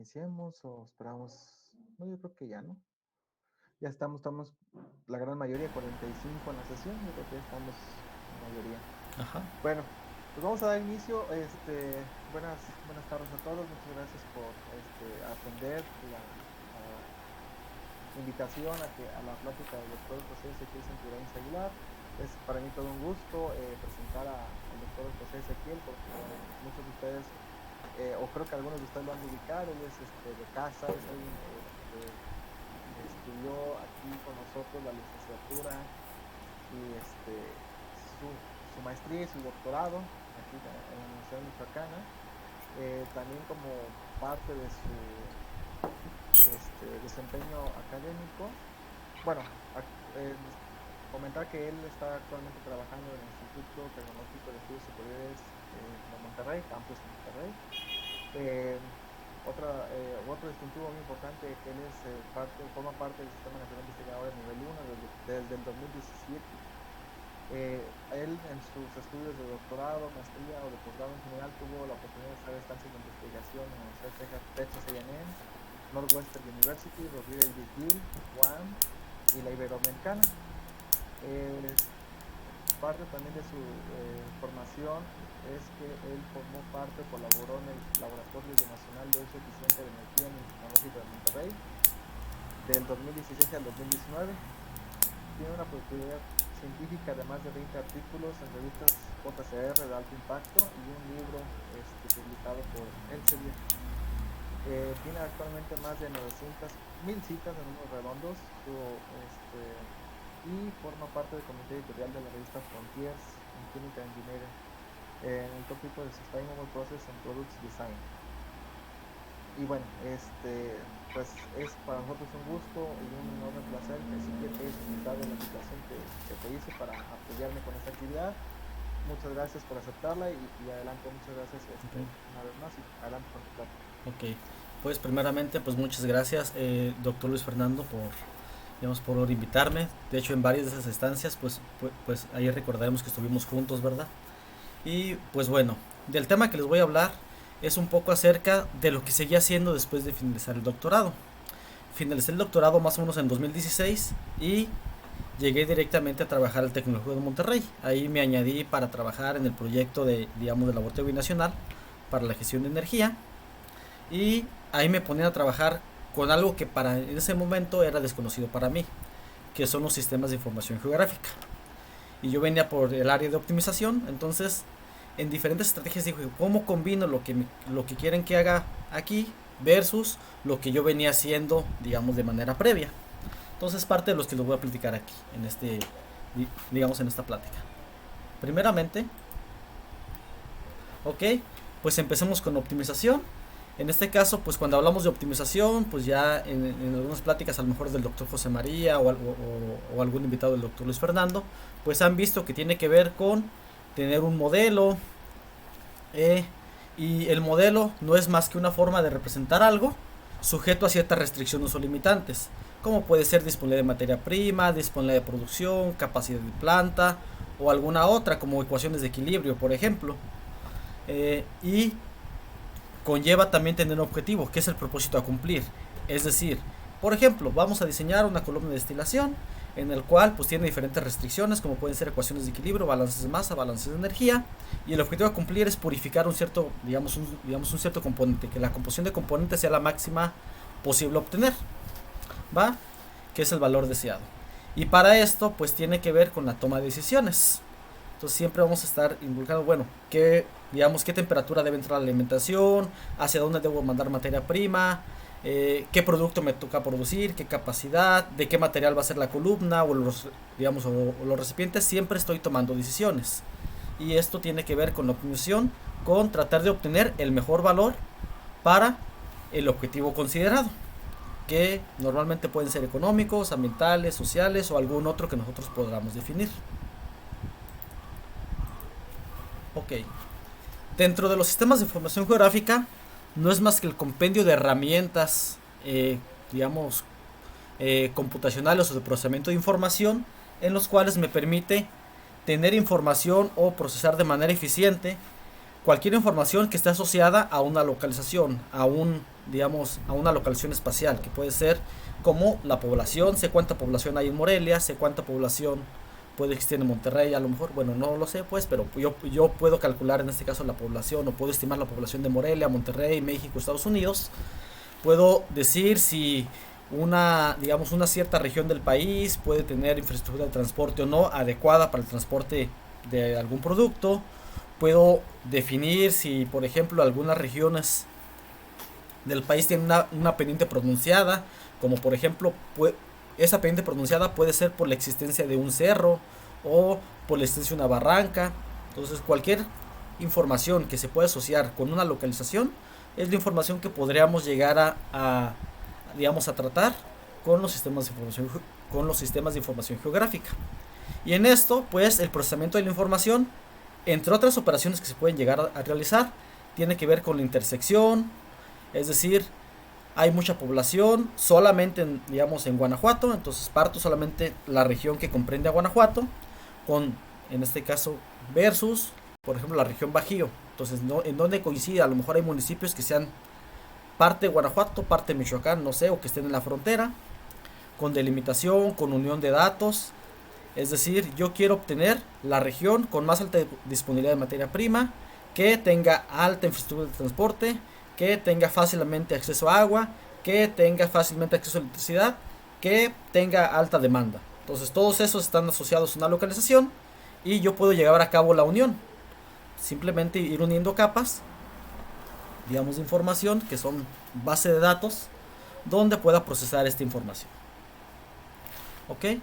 iniciemos o esperamos. No, yo creo que ya, ¿no? Ya estamos la gran mayoría, 45 en la sesión, yo creo que ya estamos la mayoría. Ajá. Bueno, pues vamos a dar inicio. Buenas tardes a todos. Muchas gracias por atender la invitación a la plática del doctor José Ezequiel Santurain Aguilar. Es para mí todo un gusto presentar al doctor José Ezequiel, porque muchos de ustedes, o creo que algunos de ustedes lo han de ubicar. Él es de casa, es alguien que estudió aquí con nosotros la licenciatura y su maestría y su doctorado aquí en la Universidad Michoacana. También como parte de su desempeño académico. Bueno, eh, comentar que él está actualmente trabajando en el Instituto Tecnológico de Estudios Superiores de Monterrey, Campus Monterrey. Eh, otro distintivo muy importante, que él forma parte del Sistema Nacional de Investigadores nivel 1 desde el 2017. Él en sus estudios de doctorado, maestría o de posgrado en general tuvo la oportunidad de hacer estancias de investigación en la Universidad de Texas A&M, Northwestern University, Rovira y McGill, UAM y la Iberoamericana. Eh, Parte también de su formación es que él formó parte, colaboró en el Laboratorio Nacional de Uso Eficiente de Energía en el Tecnológico de Monterrey del 2016 al 2019. Tiene una productividad científica de más de 20 artículos en revistas JCR de alto impacto y un libro publicado por Elsevier. Tiene actualmente más de 900.000 citas en números redondos. Y forma parte del comité editorial de la revista Frontiers in Chemical Engineering en el tópico de Sustainable Process and Products Design. Y bueno, pues es para nosotros un gusto y un enorme placer que siquiera hayas aceptado la invitación que te hice para apoyarme con esta actividad. Muchas gracias por aceptarla y adelante. Muchas gracias Okay. una vez más y adelante con tu plática. Ok, pues primeramente pues muchas gracias, doctor Luis Fernando, por invitarme. De hecho, en varias de esas estancias pues ahí recordaremos que estuvimos juntos, ¿verdad? Y pues bueno, del tema que les voy a hablar es un poco acerca de lo que seguía haciendo después de finalizar el doctorado. Finalicé el doctorado más o menos en 2016 y llegué directamente a trabajar al Tecnológico de Monterrey. Ahí me añadí para trabajar en el proyecto de, digamos, de laboratorio binacional para la gestión de energía. Y ahí me ponían a trabajar con algo que para en ese momento era desconocido para mí, que son los sistemas de información geográfica. Y yo venía por el área de optimización, entonces en diferentes estrategias dije, ¿cómo combino lo que quieren que haga aquí versus lo que yo venía haciendo, digamos, de manera previa? Entonces parte de los que les voy a platicar aquí, digamos, en esta plática. Primeramente, ok, pues empecemos con optimización. En este caso, pues cuando hablamos de optimización, pues ya en algunas pláticas, a lo mejor del doctor José María o algún invitado del doctor Luis Fernando, pues han visto que tiene que ver con tener un modelo, eh, y el modelo no es más que una forma de representar algo sujeto a ciertas restricciones o limitantes, como puede ser disponibilidad de materia prima, disponibilidad de producción, capacidad de planta o alguna otra, como ecuaciones de equilibrio, por ejemplo. Y conlleva también tener un objetivo, que es el propósito a cumplir. Es decir, por ejemplo, vamos a diseñar una columna de destilación en el cual pues tiene diferentes restricciones como pueden ser ecuaciones de equilibrio, balances de masa, balances de energía, y el objetivo a cumplir es purificar un cierto, digamos un cierto componente, que la composición de componentes sea la máxima posible obtener, ¿va? Que es el valor deseado. Y para esto pues tiene que ver con la toma de decisiones. Entonces siempre vamos a estar involucrados, bueno, qué temperatura debe entrar la alimentación, hacia dónde debo mandar materia prima, qué producto me toca producir, qué capacidad, de qué material va a ser la columna o los recipientes. Siempre estoy tomando decisiones. Y esto tiene que ver con la optimización, con tratar de obtener el mejor valor para el objetivo considerado, que normalmente pueden ser económicos, ambientales, sociales o algún otro que nosotros podamos definir. Ok. Dentro de los sistemas de información geográfica, no es más que el compendio de herramientas, digamos, computacionales o de procesamiento de información, en los cuales me permite tener información o procesar de manera eficiente cualquier información que esté asociada a una localización, digamos, a una localización espacial, que puede ser como la población, sé cuánta población hay en Morelia, sé cuánta población puede existir en Monterrey, a lo mejor, bueno, no lo sé pues, pero yo puedo calcular en este caso la población, o puedo estimar la población de Morelia, Monterrey, México, Estados Unidos. Puedo decir si digamos, una cierta región del país puede tener infraestructura de transporte o no adecuada para el transporte de algún producto. Puedo definir si, por ejemplo, algunas regiones del país tienen una pendiente pronunciada, como por ejemplo, esa pendiente pronunciada puede ser por la existencia de un cerro o por la existencia de una barranca. Entonces, cualquier información que se pueda asociar con una localización es la información que podríamos llegar digamos, a tratar con los sistemas de información geográfica. Y en esto, pues, el procesamiento de la información, entre otras operaciones que se pueden llegar a realizar, tiene que ver con la intersección, es decir, hay mucha población solamente digamos, en Guanajuato, entonces parto solamente la región que comprende a Guanajuato, en este caso, versus, por ejemplo, la región Bajío. Entonces, en donde coincide, a lo mejor hay municipios que sean parte de Guanajuato, parte de Michoacán, no sé, o que estén en la frontera, con delimitación, con unión de datos. Es decir, yo quiero obtener la región con más alta disponibilidad de materia prima, que tenga alta infraestructura de transporte, que tenga fácilmente acceso a agua, que tenga fácilmente acceso a electricidad, que tenga alta demanda. Entonces, todos esos están asociados a una localización y yo puedo llevar a cabo la unión. Simplemente ir uniendo capas, digamos, de información, que son base de datos, donde pueda procesar esta información. ¿Ok?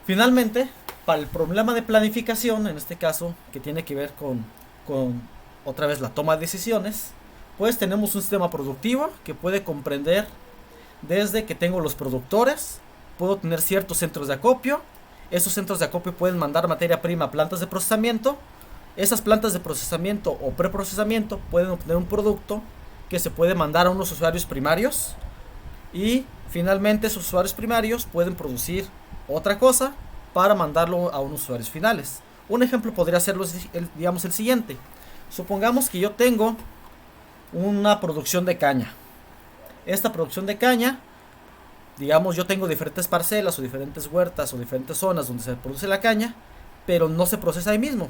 Finalmente, para el problema de planificación, en este caso, que tiene que ver con otra vez la toma de decisiones, pues tenemos un sistema productivo que puede comprender desde que tengo los productores, puedo tener ciertos centros de acopio, esos centros de acopio pueden mandar materia prima a plantas de procesamiento, esas plantas de procesamiento o preprocesamiento pueden obtener un producto que se puede mandar a unos usuarios primarios, y finalmente esos usuarios primarios pueden producir otra cosa para mandarlo a unos usuarios finales. Un ejemplo podría ser digamos, el siguiente. Supongamos que yo tengo una producción de caña. Esta producción de caña, digamos, yo tengo diferentes parcelas o diferentes huertas o diferentes zonas donde se produce la caña, pero no se procesa ahí mismo.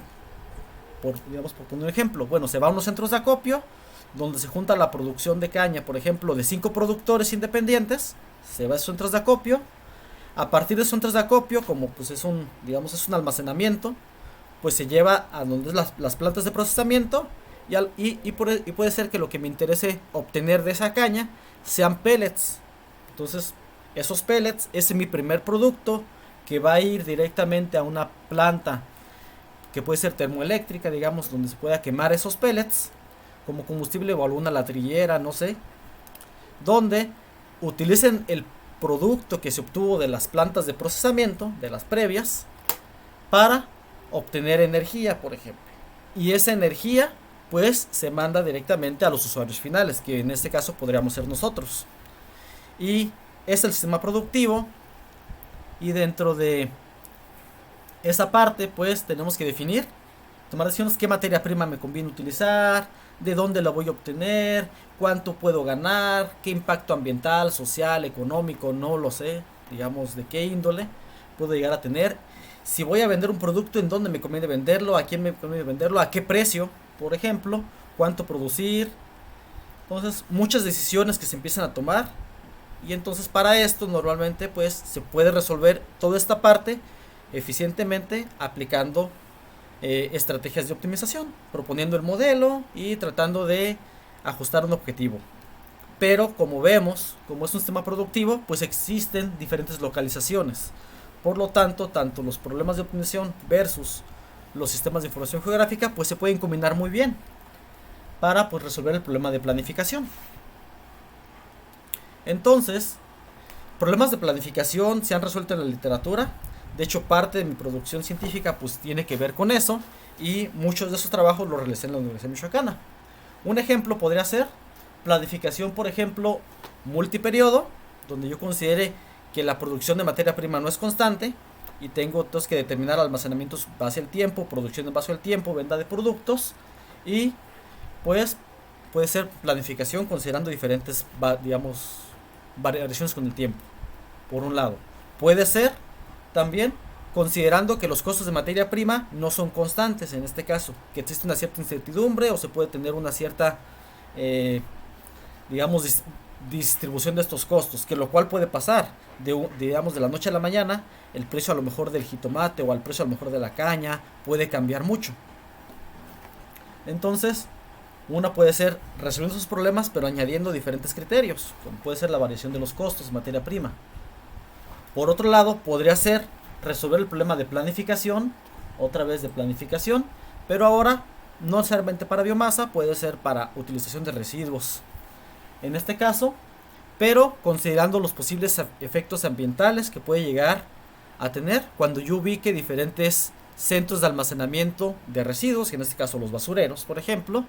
Digamos, por poner un ejemplo, bueno, se va a unos centros de acopio donde se junta la producción de caña, por ejemplo, de 5 productores independientes, se va a esos centros de acopio. A partir de esos centros de acopio, como pues es un almacenamiento, pues se lleva a donde es las plantas de procesamiento, y puede ser que lo que me interese obtener de esa caña sean pellets. Entonces, esos pellets es mi primer producto que va a ir directamente a una planta que puede ser termoeléctrica, digamos, donde se pueda quemar esos pellets como combustible, o alguna ladrillera, no sé, donde utilicen el producto que se obtuvo de las plantas de procesamiento, de las previas, para obtener energía, por ejemplo. Y esa energía, pues, se manda directamente a los usuarios finales, que en este caso podríamos ser nosotros. Y es el sistema productivo, y dentro de esa parte, pues, tenemos que tomar decisiones: qué materia prima me conviene utilizar, de dónde la voy a obtener, cuánto puedo ganar, qué impacto ambiental, social, económico, no lo sé, digamos, de qué índole puedo llegar a tener. Si voy a vender un producto, en dónde me conviene venderlo, a quién me conviene venderlo, a qué precio, por ejemplo, cuánto producir. Entonces, muchas decisiones que se empiezan a tomar, y entonces para esto normalmente pues se puede resolver toda esta parte eficientemente aplicando estrategias de optimización, proponiendo el modelo y tratando de ajustar un objetivo. Pero como vemos, como es un sistema productivo, pues existen diferentes localizaciones. Por lo tanto, tanto los problemas de optimización versus los sistemas de información geográfica, pues se pueden combinar muy bien para pues resolver el problema de planificación. Entonces, problemas de planificación se han resuelto en la literatura. De hecho, parte de mi producción científica pues tiene que ver con eso, y muchos de esos trabajos los realicé en la Universidad Michoacana. Un ejemplo podría ser planificación, por ejemplo, multiperiodo, donde yo considere que la producción de materia prima no es constante y tengo entonces que determinar almacenamientos base al tiempo, producción en base al tiempo, venta de productos, y pues puede ser planificación considerando diferentes, digamos, variaciones con el tiempo, por un lado. Puede ser también considerando que los costos de materia prima no son constantes, en este caso, que existe una cierta incertidumbre o se puede tener una cierta, eh, digamos, distribución de estos costos, que lo cual puede pasar, digamos, de la noche a la mañana, el precio a lo mejor del jitomate o el precio a lo mejor de la caña puede cambiar mucho. Entonces, una puede ser resolviendo esos problemas, pero añadiendo diferentes criterios, como puede ser la variación de los costos de materia prima. Por otro lado, podría ser resolver el problema de planificación, otra vez de planificación, pero ahora no necesariamente para biomasa, puede ser para utilización de residuos. En este caso, pero considerando los posibles efectos ambientales que puede llegar a tener cuando yo ubique diferentes centros de almacenamiento de residuos, en este caso los basureros, por ejemplo,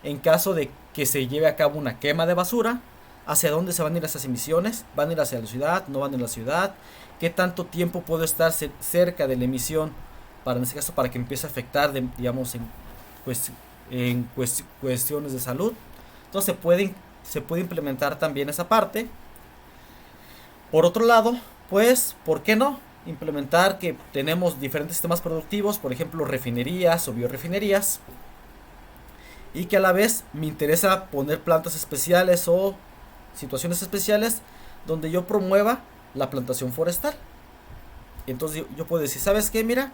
en caso de que se lleve a cabo una quema de basura, hacia dónde se van a ir esas emisiones, van a ir hacia la ciudad, no van a ir a la ciudad, qué tanto tiempo puedo estar cerca de la emisión para, en este caso, para que empiece a afectar, digamos, en cuestiones de salud. Entonces se puede implementar también esa parte. Por otro lado, pues, ¿por qué no? Implementar que tenemos diferentes sistemas productivos, por ejemplo, refinerías o biorefinerías, y que a la vez me interesa poner plantas especiales o situaciones especiales donde yo promueva la plantación forestal. Entonces yo puedo decir, ¿sabes qué? Mira,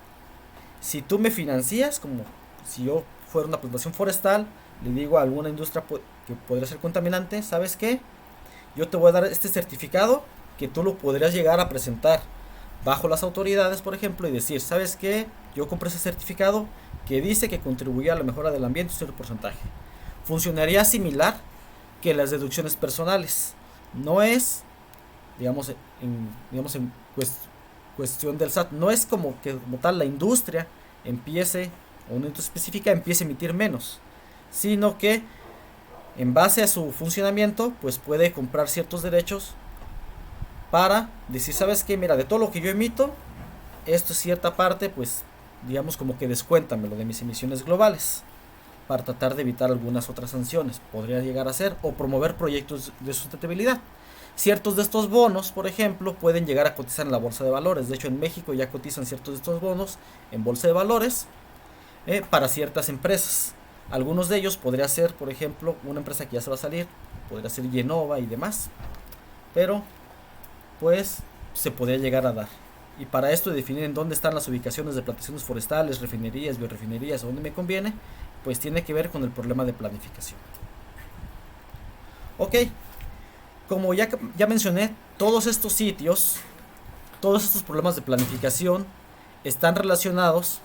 si tú me financias, como si yo fuera una plantación forestal, le digo a alguna industria que podría ser contaminante, ¿sabes qué? Yo te voy a dar este certificado que tú lo podrías llegar a presentar bajo las autoridades, por ejemplo, y decir, ¿sabes qué? Yo compré ese certificado que dice que contribuye a la mejora del ambiente un cierto porcentaje. Funcionaría similar que las deducciones personales. No es, digamos, en cuestión del SAT, no es como que como tal la industria empiece, o una industria específica empiece a emitir menos, sino que en base a su funcionamiento, pues puede comprar ciertos derechos para decir, ¿sabes qué? Mira, de todo lo que yo emito, esto es cierta parte, pues digamos como que descuéntamelo de mis emisiones globales, para tratar de evitar algunas otras sanciones, podría llegar a ser, o promover proyectos de sustentabilidad. Ciertos de estos bonos, por ejemplo, pueden llegar a cotizar en la bolsa de valores. De hecho, en México ya cotizan ciertos de estos bonos en bolsa de valores para ciertas empresas. Algunos de ellos podría ser, por ejemplo, una empresa que ya se va a salir, podría ser Yenova y demás, pero pues se podría llegar a dar. Y para esto definir en dónde están las ubicaciones de plantaciones forestales, refinerías, biorefinerías, o dónde me conviene, pues tiene que ver con el problema de planificación. Ok, como ya mencioné, todos estos sitios, todos estos problemas de planificación están relacionados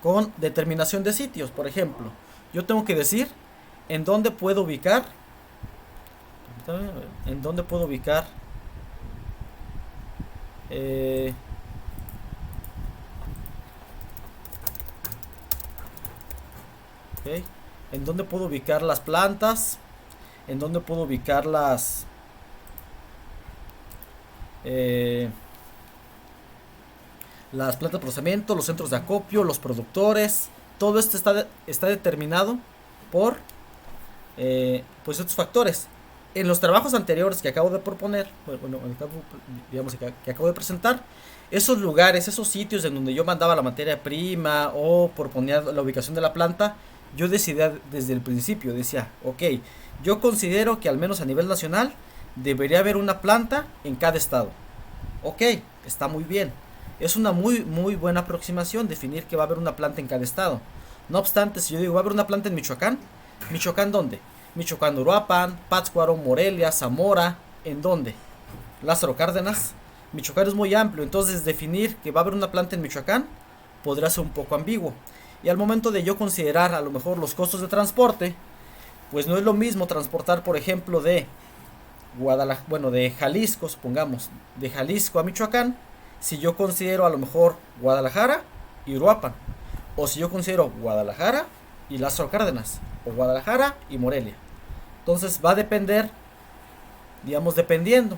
con determinación de sitios. Por ejemplo, yo tengo que decir en dónde puedo ubicar, en dónde puedo ubicar okay, en dónde puedo ubicar las plantas, en dónde puedo ubicar las plantas de procesamiento, los centros de acopio, los productores. Todo esto está determinado por pues estos factores. En los trabajos anteriores que acabo de proponer, bueno, digamos que acabo de presentar, esos lugares, esos sitios en donde yo mandaba la materia prima o proponía la ubicación de la planta, yo decidía desde el principio, decía, ok, yo considero que al menos a nivel nacional debería haber una planta en cada estado. Ok, está muy bien. Es una muy buena aproximación definir que va a haber una planta en cada estado. No obstante, si yo digo va a haber una planta en Michoacán, ¿Michoacán dónde? Michoacán, Uruapan, Pátzcuaro, Morelia, Zamora, ¿en dónde? Lázaro Cárdenas. Michoacán es muy amplio, entonces definir que va a haber una planta en Michoacán podría ser un poco ambiguo. Y al momento de yo considerar a lo mejor los costos de transporte, pues no es lo mismo transportar, por ejemplo, de de Jalisco, supongamos, de Jalisco a Michoacán, si yo considero a lo mejor Guadalajara y Uruapan, o si yo considero Guadalajara y Lázaro Cárdenas, o Guadalajara y Morelia. Entonces va a depender, digamos, dependiendo,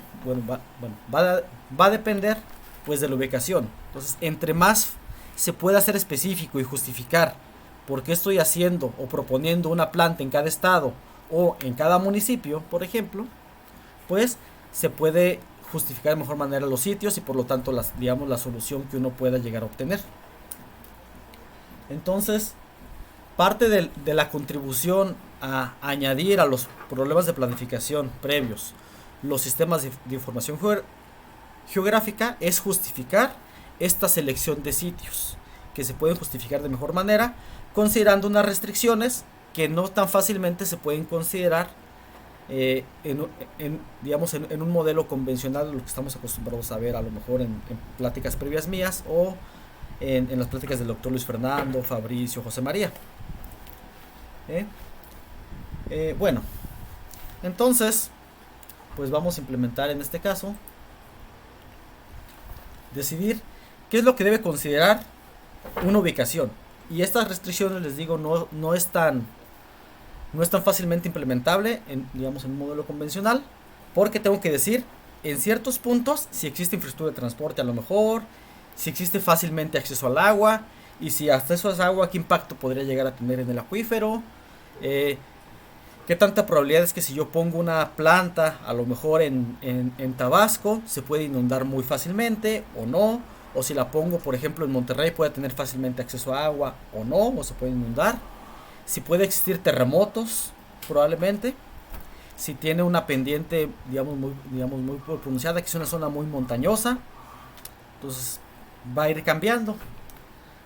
va a depender pues de la ubicación. Entonces, entre más se pueda hacer específico y justificar por qué estoy haciendo o proponiendo una planta en cada estado o en cada municipio, por ejemplo, pues se puede justificar de mejor manera los sitios y por lo tanto digamos, la solución que uno pueda llegar a obtener. Entonces, parte de la contribución a añadir a los problemas de planificación previos los sistemas de información geográfica es justificar esta selección de sitios que se pueden justificar de mejor manera considerando unas restricciones que no tan fácilmente se pueden considerar digamos en un modelo convencional de lo que estamos acostumbrados a ver a lo mejor en pláticas previas mías o en las pláticas del doctor Luis Fernando, Fabricio, José María. Bueno, entonces pues vamos a implementar en este caso decidir qué es lo que debe considerar una ubicación, y estas restricciones, les digo, no es tan fácilmente implementable digamos en un modelo convencional, porque tengo que decir en ciertos puntos si existe infraestructura de transporte, a lo mejor si existe fácilmente acceso al agua, y si acceso al agua, qué impacto podría llegar a tener en el acuífero, qué tanta probabilidad es que si yo pongo una planta a lo mejor en Tabasco se puede inundar muy fácilmente o no, o si la pongo por ejemplo en Monterrey puede tener fácilmente acceso a agua o no, o se puede inundar, si puede existir terremotos probablemente, si tiene una pendiente digamos muy pronunciada, que es una zona muy montañosa, entonces va a ir cambiando.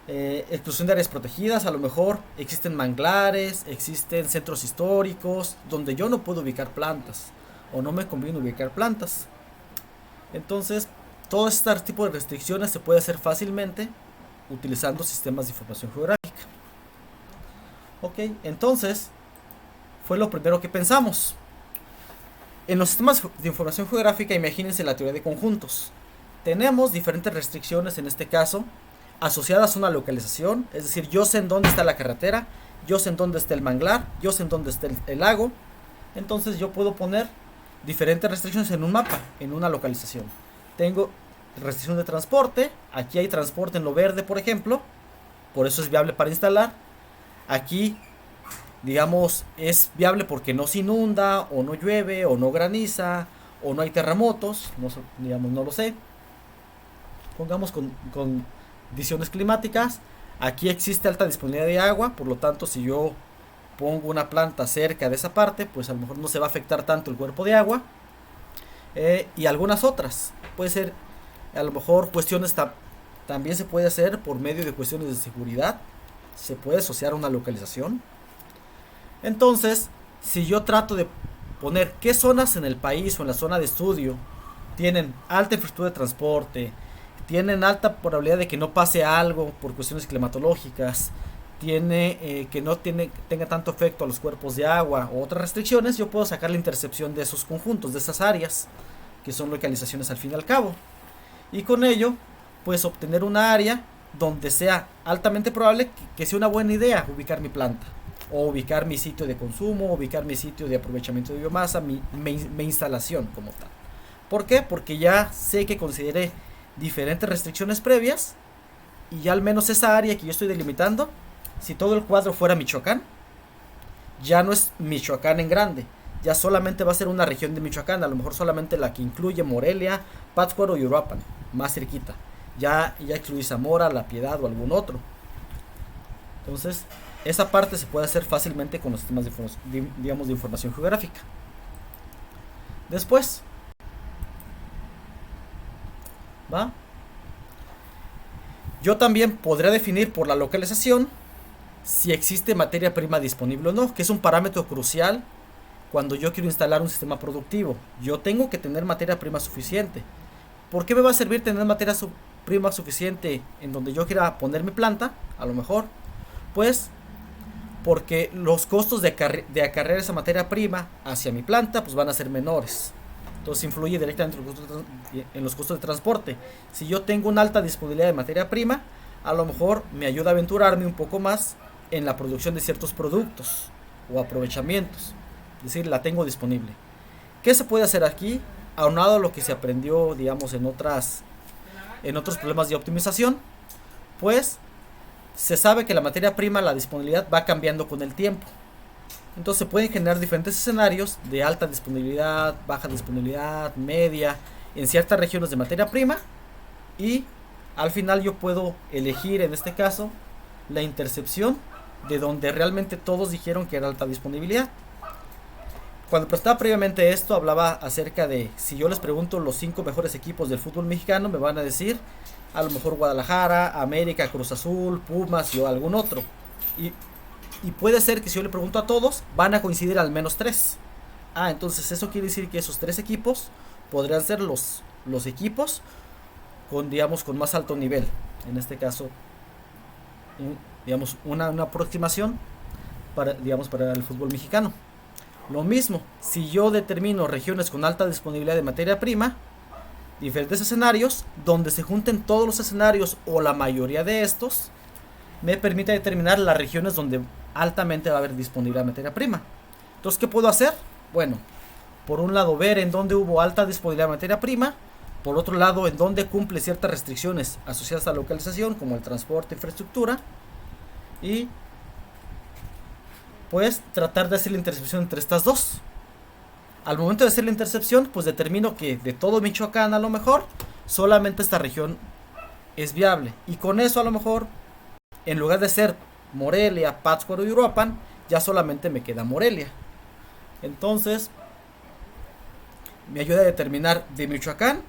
Exclusión de áreas protegidas, a lo mejor existen manglares, existen centros históricos donde yo no puedo ubicar plantas o no me conviene ubicar plantas. Entonces todo este tipo de restricciones se puede hacer fácilmente utilizando sistemas de información geográfica. Ok, entonces fue lo primero que pensamos. En los sistemas de información geográfica, imagínense la teoría de conjuntos. Tenemos diferentes restricciones en este caso asociadas a una localización, es decir, yo sé en dónde está la carretera, yo sé en dónde está el manglar, yo sé en dónde está el lago. Entonces yo puedo poner diferentes restricciones en un mapa, en una localización. Tengo restricción de transporte, aquí hay transporte en lo verde, por ejemplo, por eso es viable para instalar. Aquí, digamos, es viable porque no se inunda, o no llueve, o no graniza, o no hay terremotos, digamos, no lo sé. Pongamos con condiciones climáticas. Aquí existe alta disponibilidad de agua, por lo tanto si yo pongo una planta cerca de esa parte, pues a lo mejor no se va a afectar tanto el cuerpo de agua. Y algunas otras, puede ser a lo mejor cuestiones también se puede hacer por medio de cuestiones de seguridad, se puede asociar a una localización. Entonces, si yo trato de poner qué zonas en el país o en la zona de estudio tienen alta infraestructura de transporte, tienen alta probabilidad de que no pase algo por cuestiones climatológicas, que no tenga tanto efecto a los cuerpos de agua o otras restricciones, yo puedo sacar la intercepción de esos conjuntos, de esas áreas, que son localizaciones al fin y al cabo. Y con ello, pues obtener una área donde sea altamente probable que sea una buena idea ubicar mi planta, o ubicar mi sitio de consumo, ubicar mi sitio de aprovechamiento de biomasa, mi instalación como tal. ¿Por qué? Porque ya sé que consideré diferentes restricciones previas, y ya al menos esa área que yo estoy delimitando, si todo el cuadro fuera Michoacán, ya no es Michoacán en grande, ya solamente va a ser una región de Michoacán, a lo mejor solamente la que incluye Morelia, Pátzcuaro y Uruapan, más cerquita. Ya excluí Zamora, La Piedad o algún otro. Entonces, esa parte se puede hacer fácilmente con los sistemas de información geográfica. Después, ¿va? Yo también podría definir por la localización si existe materia prima disponible o no, que es un parámetro crucial cuando yo quiero instalar un sistema productivo. Yo tengo que tener materia prima suficiente. ¿Por qué me va a servir tener materia prima suficiente en donde yo quiera poner mi planta? A lo mejor, pues, porque los costos de acarrear esa materia prima hacia mi planta pues van a ser menores. Entonces influye directamente en los costos de transporte. Si yo tengo una alta disponibilidad de materia prima, a lo mejor me ayuda a aventurarme un poco más en la producción de ciertos productos o aprovechamientos. Es decir, la tengo disponible. ¿Qué se puede hacer aquí? Aunado a lo que se aprendió, digamos, en otros problemas de optimización, pues se sabe que la materia prima, la disponibilidad va cambiando con el tiempo. Entonces se pueden generar diferentes escenarios de alta disponibilidad, baja disponibilidad, media, en ciertas regiones de materia prima. Y al final yo puedo elegir, en este caso, la intercepción de donde realmente todos dijeron que era alta disponibilidad. Cuando presentaba previamente esto, hablaba acerca de, si yo les pregunto los 5 mejores equipos del fútbol mexicano, me van a decir a lo mejor Guadalajara, América, Cruz Azul, Pumas o algún otro. Y puede ser que si yo le pregunto a todos, van a coincidir al menos 3. Entonces eso quiere decir que esos 3 equipos podrían ser los equipos con, digamos, con más alto nivel. En este caso, digamos, una aproximación para, digamos, para el fútbol mexicano. Lo mismo, si yo determino regiones con alta disponibilidad de materia prima, diferentes escenarios, donde se junten todos los escenarios o la mayoría de estos, me permite determinar las regiones donde altamente va a haber disponibilidad de materia prima. Entonces, ¿qué puedo hacer? Bueno, por un lado ver en dónde hubo alta disponibilidad de materia prima, por otro lado en dónde cumple ciertas restricciones asociadas a la localización, como el transporte, infraestructura, y pues tratar de hacer la intercepción entre estas dos. Al momento de hacer la intercepción, pues determino que de todo Michoacán a lo mejor solamente esta región es viable, y con eso a lo mejor, en lugar de ser Morelia, Pátzcuaro y Uruapan, ya solamente me queda Morelia. Entonces me ayuda a determinar de Michoacán,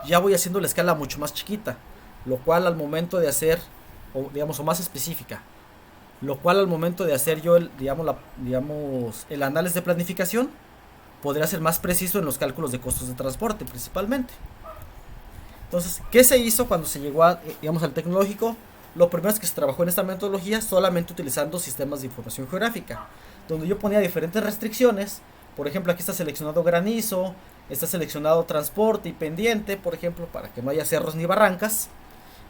ya voy haciendo la escala mucho más chiquita, lo cual al momento de hacer, o digamos, o más específica, lo cual al momento de hacer yo el, digamos, el análisis de planificación, podría ser más preciso en los cálculos de costos de transporte principalmente. Entonces, ¿qué se hizo cuando se llegó a, digamos, al tecnológico? Lo primero es que se trabajó en esta metodología solamente utilizando sistemas de información geográfica, donde yo ponía diferentes restricciones. Por ejemplo, aquí está seleccionado granizo, está seleccionado transporte y pendiente, por ejemplo, para que no haya cerros ni barrancas.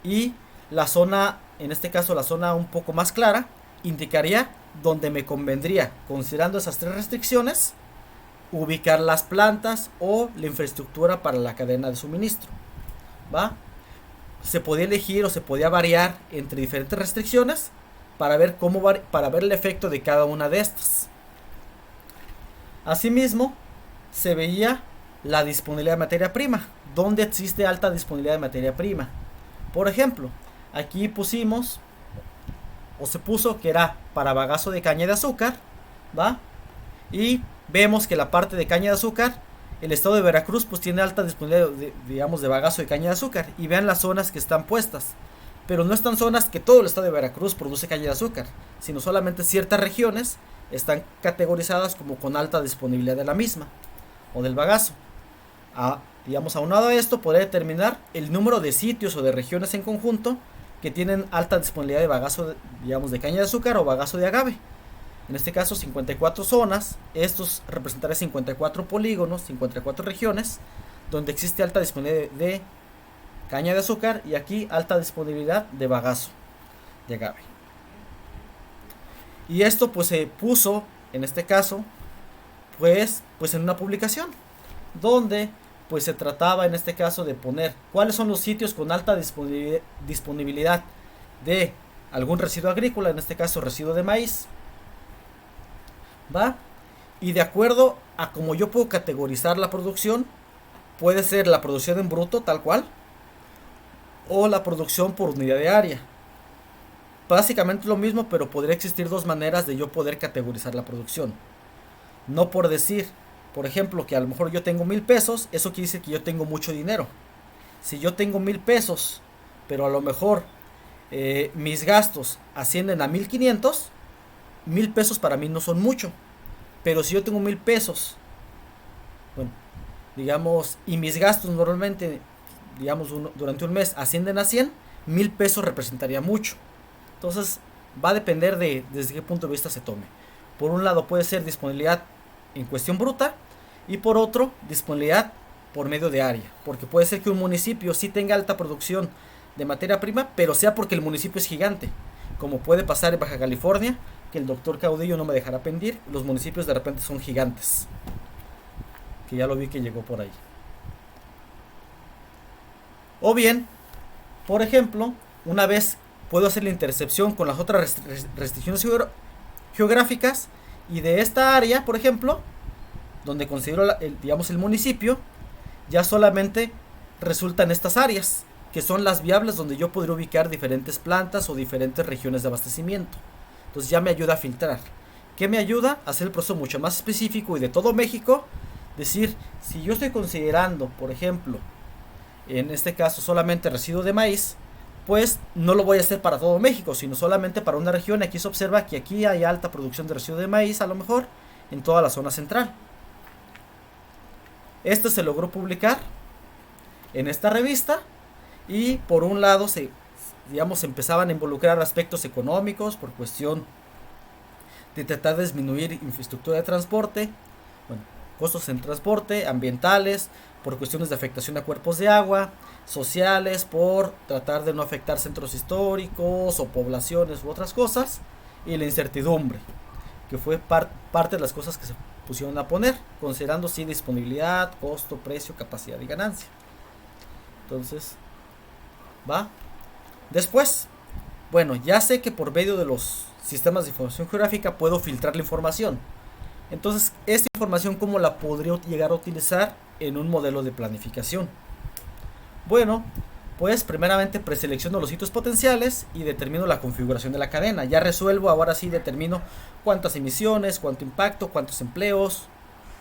Y la zona, en este caso la zona un poco más clara, indicaría donde me convendría, considerando esas 3 restricciones, ubicar las plantas o la infraestructura para la cadena de suministro. ¿Va? Se podía elegir o se podía variar entre diferentes restricciones para ver para ver el efecto de cada una de estas. Asimismo, se veía la disponibilidad de materia prima, donde existe alta disponibilidad de materia prima. Por ejemplo, aquí pusimos o se puso que era para bagazo de caña de azúcar, ¿va? Y vemos que la parte de caña de azúcar, el estado de Veracruz pues tiene alta disponibilidad digamos, de bagazo de caña de azúcar, y vean las zonas que están puestas, pero no están zonas que todo el estado de Veracruz produce caña de azúcar, sino solamente ciertas regiones están categorizadas como con alta disponibilidad de la misma o del bagazo. Digamos, aunado a esto, podría determinar el número de sitios o de regiones en conjunto que tienen alta disponibilidad de bagazo, digamos, de caña de azúcar o bagazo de agave. En este caso 54 zonas, estos representarán 54 polígonos, 54 regiones, donde existe alta disponibilidad de caña de azúcar y aquí alta disponibilidad de bagazo de agave. Y esto pues se puso, en este caso, pues en una publicación, donde pues se trataba en este caso de poner cuáles son los sitios con alta disponibilidad de algún residuo agrícola, en este caso residuo de maíz, ¿va? Y de acuerdo a como yo puedo categorizar la producción, puede ser la producción en bruto tal cual, o la producción por unidad de área. Básicamente lo mismo, pero podría existir 2 maneras de yo poder categorizar la producción. No por decir, por ejemplo, que a lo mejor yo tengo 1000 pesos, eso quiere decir que yo tengo mucho dinero. Si yo tengo 1000 pesos, pero a lo mejor mis gastos ascienden a 1500, 1000 pesos para mí no son mucho. Pero si yo tengo 1000 pesos, bueno, digamos, y mis gastos normalmente, digamos, durante un mes ascienden a 100, 1000 pesos representaría mucho. Entonces, va a depender de desde qué punto de vista se tome. Por un lado puede ser disponibilidad en cuestión bruta, y por otro, disponibilidad por medio de área. Porque puede ser que un municipio sí tenga alta producción de materia prima, pero sea porque el municipio es gigante. Como puede pasar en Baja California, que el doctor Caudillo no me dejará mentir, los municipios de repente son gigantes. Que ya lo vi que llegó por ahí. O bien, por ejemplo, una vez puedo hacer la intercepción con las otras restricciones geográficas, y de esta área, por ejemplo, donde considero digamos el municipio, ya solamente resultan estas áreas, que son las viables donde yo podría ubicar diferentes plantas o diferentes regiones de abastecimiento. Entonces ya me ayuda a filtrar. ¿Qué me ayuda? A hacer el proceso mucho más específico y de todo México. Decir, si yo estoy considerando, por ejemplo, en este caso solamente residuo de maíz, pues no lo voy a hacer para todo México, sino solamente para una región. Aquí se observa que aquí hay alta producción de residuo de maíz, a lo mejor en toda la zona central. Esto se logró publicar en esta revista, y por un lado se empezaban a involucrar aspectos económicos por cuestión de tratar de disminuir infraestructura de transporte, bueno, costos en transporte, ambientales, por cuestiones de afectación a cuerpos de agua, sociales, por tratar de no afectar centros históricos o poblaciones u otras cosas, y la incertidumbre, que fue parte de las cosas que se pusieron a poner, considerando sí disponibilidad, costo, precio, capacidad y ganancia. Entonces, va. Después, bueno, ya sé que por medio de los sistemas de información geográfica puedo filtrar la información. Entonces, esta información, ¿cómo la podría llegar a utilizar en un modelo de planificación? Bueno, pues primeramente preselecciono los sitios potenciales y determino la configuración de la cadena. Ya resuelvo, ahora sí determino cuántas emisiones, cuánto impacto, cuántos empleos,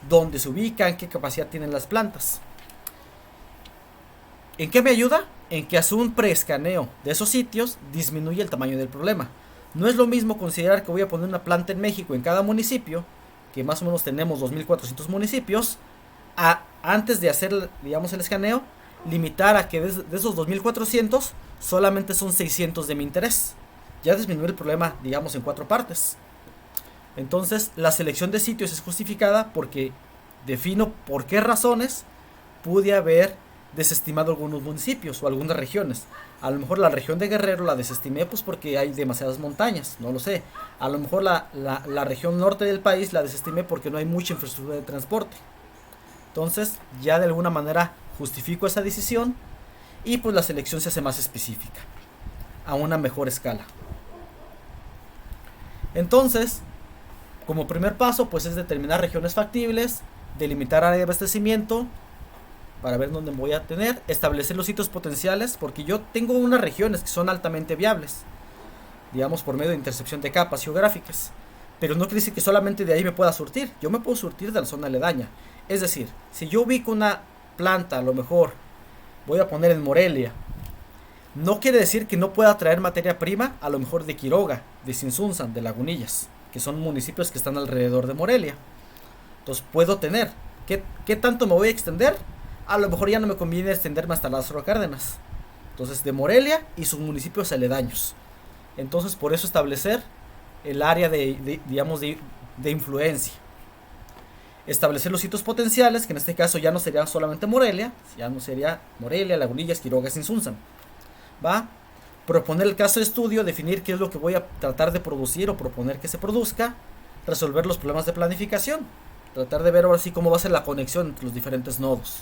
dónde se ubican, qué capacidad tienen las plantas. ¿En qué me ayuda? En que hace un preescaneo de esos sitios disminuye el tamaño del problema. No es lo mismo considerar que voy a poner una planta en México en cada municipio, que más o menos tenemos 2.400 municipios, antes de hacer, digamos, el escaneo, limitar a que de esos 2.400 solamente son 600 de mi interés. Ya disminuye el problema, digamos, en 4 partes. Entonces, la selección de sitios es justificada porque defino por qué razones pude haber desestimado algunos municipios o algunas regiones. A lo mejor la región de Guerrero la desestimé pues porque hay demasiadas montañas, no lo sé. A lo mejor la región norte del país la desestimé porque no hay mucha infraestructura de transporte. Entonces ya de alguna manera justifico esa decisión, y pues la selección se hace más específica, a una mejor escala. Entonces, como primer paso pues es determinar regiones factibles, delimitar área de abastecimiento para ver dónde voy a tener, establecer los sitios potenciales, porque yo tengo unas regiones que son altamente viables, digamos por medio de intercepción de capas geográficas, pero no quiere decir que solamente de ahí me pueda surtir. Yo me puedo surtir de la zona aledaña. Es decir, si yo ubico una planta, a lo mejor voy a poner en Morelia, no quiere decir que no pueda traer materia prima, a lo mejor de Quiroga, de Sinsunzan, de Lagunillas, que son municipios que están alrededor de Morelia. Entonces puedo tener, ¿qué tanto me voy a extender? A lo mejor ya no me conviene extenderme hasta Lázaro Cárdenas. Entonces de Morelia y sus municipios aledaños. Entonces por eso establecer el área digamos de influencia. Establecer los sitios potenciales, que en este caso ya no sería solamente Morelia, ya no sería Morelia, Lagunillas, Quiroga, Sinsunzan. ¿Va? Proponer el caso de estudio, definir qué es lo que voy a tratar de producir o proponer que se produzca, resolver los problemas de planificación, tratar de ver ahora sí cómo va a ser la conexión entre los diferentes nodos.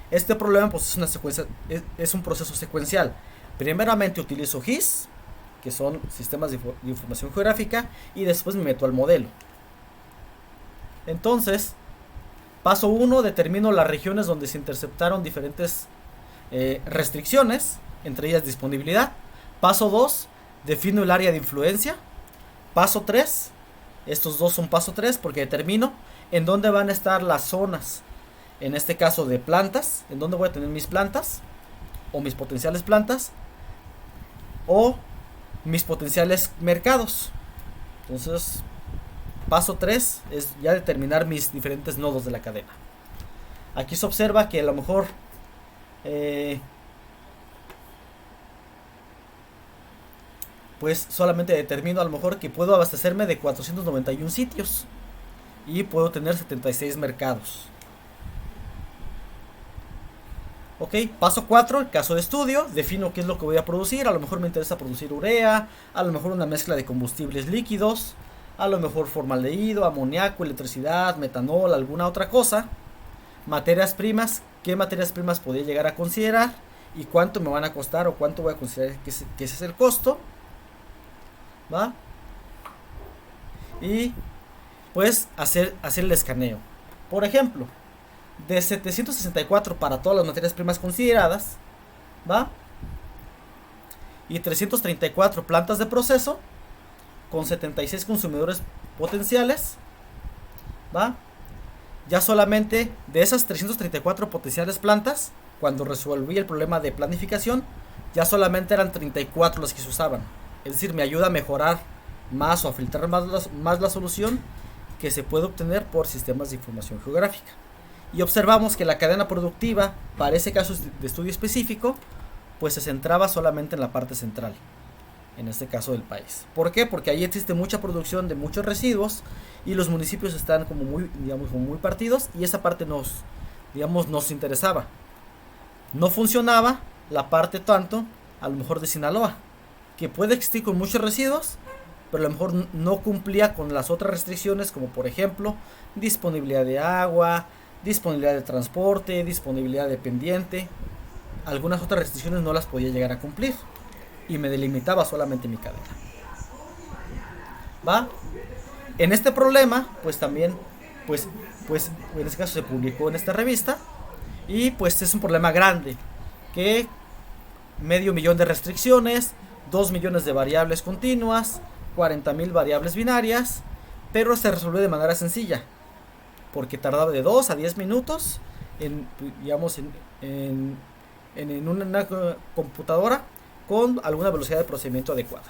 Este problema pues es una secuencia, es un proceso secuencial. Primeramente utilizo GIS, que son sistemas de información geográfica, y después me meto al modelo. Entonces, paso 1, determino las regiones donde se interceptaron diferentes restricciones, entre ellas disponibilidad. Paso 2, defino el área de influencia. Paso 3, estos dos son paso 3 porque determino en dónde van a estar las zonas, en este caso de plantas, en dónde voy a tener mis plantas o mis potenciales plantas o mis potenciales mercados. Entonces, paso 3 es ya determinar mis diferentes nodos de la cadena. Aquí se observa que a lo mejor pues solamente determino a lo mejor que puedo abastecerme de 491 sitios y puedo tener 76 mercados. Ok, paso 4, el caso de estudio, defino qué es lo que voy a producir. A lo mejor me interesa producir urea, a lo mejor una mezcla de combustibles líquidos, a lo mejor formaldehído, amoníaco, electricidad, metanol, alguna otra cosa. Materias primas, qué materias primas podría llegar a considerar, y cuánto me van a costar o cuánto voy a considerar que ese es el costo, ¿va? Y pues hacer el escaneo. Por ejemplo, de 764 para todas las materias primas consideradas, ¿va? Y 334 plantas de proceso con 76 consumidores potenciales, ¿va? Ya solamente de esas 334 potenciales plantas, cuando resolví el problema de planificación, ya solamente eran 34 las que se usaban. Es decir, me ayuda a mejorar más o a filtrar más la solución que se puede obtener por sistemas de información geográfica. Y observamos que la cadena productiva, para ese caso de estudio específico, pues se centraba solamente en la parte central, en este caso del país. ¿Por qué? Porque ahí existe mucha producción de muchos residuos y los municipios están como muy, digamos, como muy partidos, y esa parte nos interesaba. No funcionaba la parte tanto, a lo mejor de Sinaloa, que puede existir con muchos residuos, pero a lo mejor no cumplía con las otras restricciones, como por ejemplo disponibilidad de agua, disponibilidad de transporte, disponibilidad de pendiente. Algunas otras restricciones no las podía llegar a cumplir y me delimitaba solamente mi cadena. ¿Va? En este problema, pues también, pues en este caso se publicó en esta revista, y pues es un problema grande, que 500,000 de restricciones, 2 millones de variables continuas, 40,000 variables binarias, pero se resolvió de manera sencilla, porque tardaba de 2 a 10 minutos en, digamos, en una computadora con alguna velocidad de procesamiento adecuada.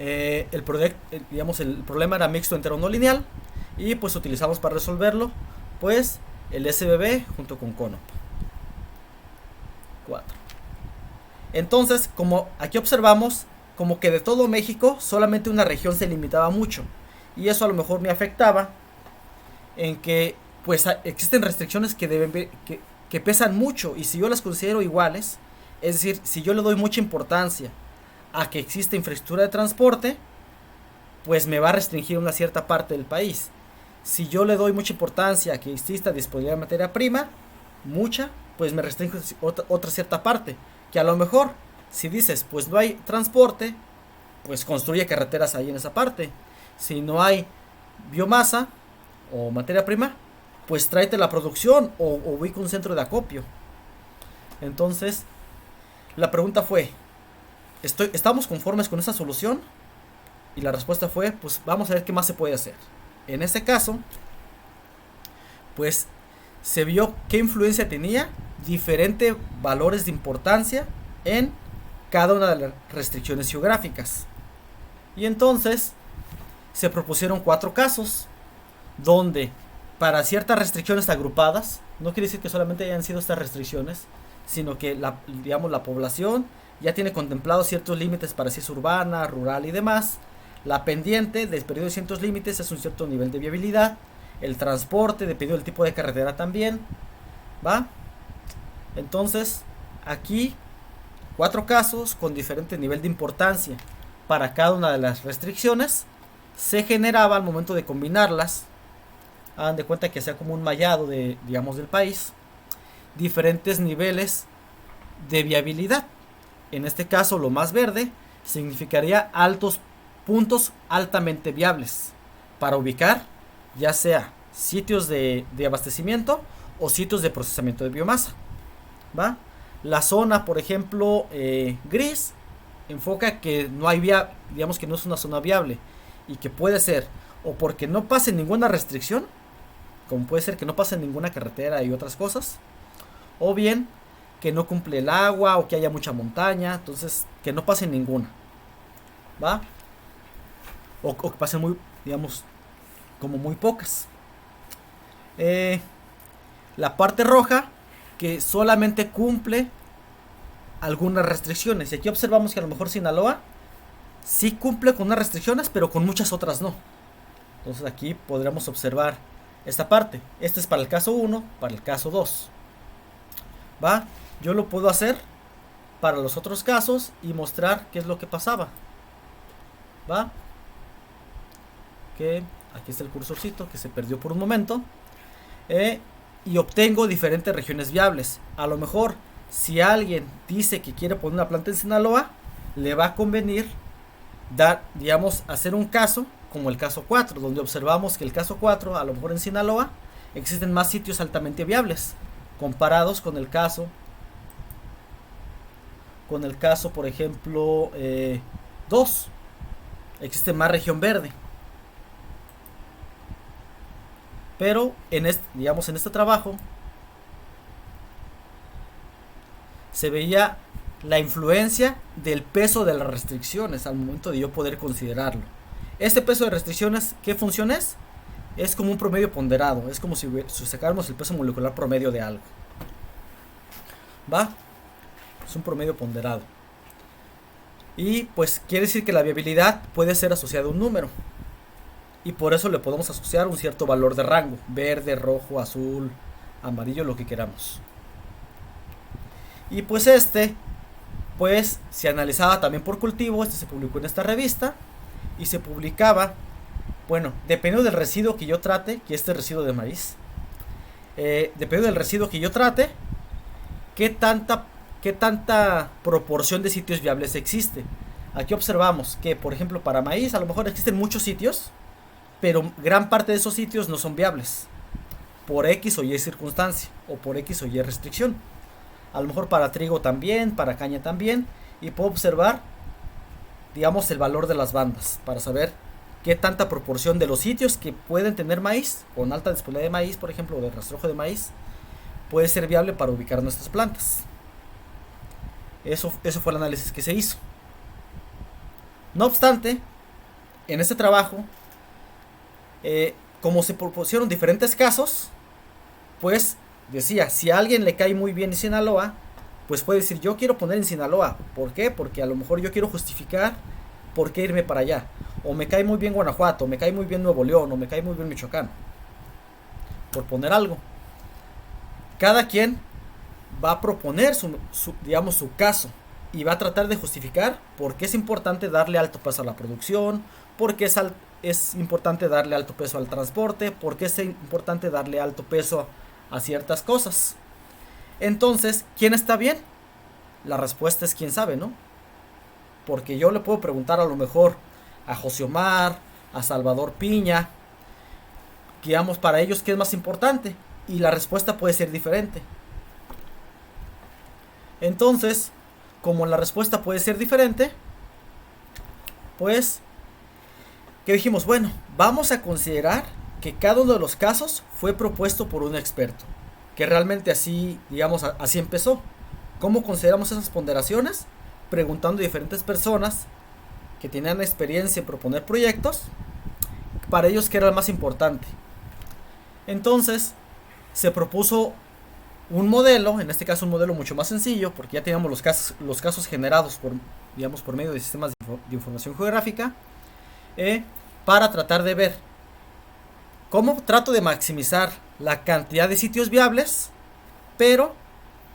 El problema era mixto entero no lineal, y pues utilizamos para resolverlo pues el SBB junto con CONOP 4. Entonces, como aquí observamos, como que de todo México solamente una región se limitaba mucho, y eso a lo mejor me afectaba en que pues existen restricciones que pesan mucho, y si yo las considero iguales, es decir, si yo le doy mucha importancia a que existe infraestructura de transporte, pues me va a restringir una cierta parte del país. Si yo le doy mucha importancia a que exista disponibilidad de materia prima, mucha, pues me restringe otra cierta parte, que a lo mejor, si dices, pues no hay transporte, pues construye carreteras ahí en esa parte. Si no hay biomasa o materia prima, pues tráete la producción o ubica un centro de acopio. Entonces, la pregunta fue, ¿estamos conformes con esa solución? Y la respuesta fue, pues vamos a ver qué más se puede hacer. En este caso, pues se vio qué influencia tenía diferentes valores de importancia en cada una de las restricciones geográficas. Y entonces se propusieron 4 casos donde para ciertas restricciones agrupadas, no quiere decir que solamente hayan sido estas restricciones, sino que la población ya tiene contemplados ciertos límites para si es urbana, rural y demás. La pendiente, dependiendo de ciertos límites, es un cierto nivel de viabilidad. El transporte, dependiendo del tipo de carretera también, ¿va? Entonces, aquí 4 casos con diferente nivel de importancia para cada una de las restricciones. Se generaba al momento de combinarlas, hagan de cuenta que sea como un mallado de, digamos, del país, diferentes niveles de viabilidad. En este caso, lo más verde significaría altos puntos altamente viables para ubicar ya sea sitios de abastecimiento o sitios de procesamiento de biomasa, ¿va? La zona, por ejemplo, gris, enfoca que no hay digamos que no es una zona viable, y que puede ser o porque no pase ninguna restricción, como puede ser que no pase ninguna carretera y otras cosas, o bien que no cumple el agua o que haya mucha montaña, entonces que no pase ninguna, ¿va? O que pasen muy, digamos, como muy pocas. La parte roja, que solamente cumple algunas restricciones, y aquí observamos que a lo mejor Sinaloa sí cumple con unas restricciones, pero con muchas otras no. Entonces aquí podríamos observar esta parte. Este es para el caso 1, para el caso 2, ¿va? Yo lo puedo hacer para los otros casos y mostrar qué es lo que pasaba, ¿va? Que aquí está el cursorcito que se perdió por un momento, y obtengo diferentes regiones viables. A lo mejor si alguien dice que quiere poner una planta en Sinaloa, le va a convenir dar, digamos, hacer un caso como el caso 4, donde observamos que el caso 4, a lo mejor en Sinaloa, existen más sitios altamente viables comparados con el caso, por ejemplo, 2. Existe más región verde. Pero en este trabajo se veía la influencia del peso de las restricciones al momento de yo poder considerarlo. Este peso de restricciones, ¿qué función es? Es como un promedio ponderado, es como si sacáramos el peso molecular promedio de algo. ¿Va? Es un promedio ponderado. Y pues quiere decir que la viabilidad puede ser asociada a un número. Y por eso le podemos asociar un cierto valor de rango. Verde, rojo, azul, amarillo, lo que queramos. Y pues pues se analizaba también por cultivo. Se publicó en esta revista. Y se publicaba, bueno, dependiendo del residuo que yo trate, que residuo de maíz. Dependiendo del residuo que yo trate, qué tanta proporción de sitios viables existe. Aquí observamos que, por ejemplo, para maíz a lo mejor existen muchos sitios, pero gran parte de esos sitios no son viables por X o Y circunstancia o por X o Y restricción. A lo mejor para trigo también, para caña también, y puedo observar, digamos, el valor de las bandas para saber qué tanta proporción de los sitios que pueden tener maíz con alta disponibilidad de maíz, por ejemplo, o de rastrojo de maíz, puede ser viable para ubicar nuestras plantas. Eso fue el análisis que se hizo. No obstante, en este trabajo, como se propusieron diferentes casos, pues decía, si a alguien le cae muy bien en Sinaloa, pues puede decir, yo quiero poner en Sinaloa. ¿Por qué? Porque a lo mejor yo quiero justificar por qué irme para allá. O me cae muy bien Guanajuato, o me cae muy bien Nuevo León, o me cae muy bien Michoacán. Por poner algo. Cada quien va a proponer su caso y va a tratar de justificar por qué es importante darle alto peso a la producción, por qué es importante darle alto peso al transporte, por qué es importante darle alto peso a ciertas cosas. Entonces, ¿quién está bien? La respuesta es quién sabe, ¿no? Porque yo le puedo preguntar a lo mejor a José Omar, a Salvador Piña, digamos, para ellos qué es más importante, y la respuesta puede ser diferente. Entonces, como la respuesta puede ser diferente, pues, ¿qué dijimos? Bueno, vamos a considerar que cada uno de los casos fue propuesto por un experto, que realmente así, digamos, así empezó. ¿Cómo consideramos esas ponderaciones? Preguntando a diferentes personas que tenían experiencia en proponer proyectos, para ellos qué era lo más importante. Entonces, se propuso un modelo, en este caso un modelo mucho más sencillo, porque ya teníamos los casos generados por medio de sistemas de información geográfica, para tratar de ver cómo trato de maximizar la cantidad de sitios viables, pero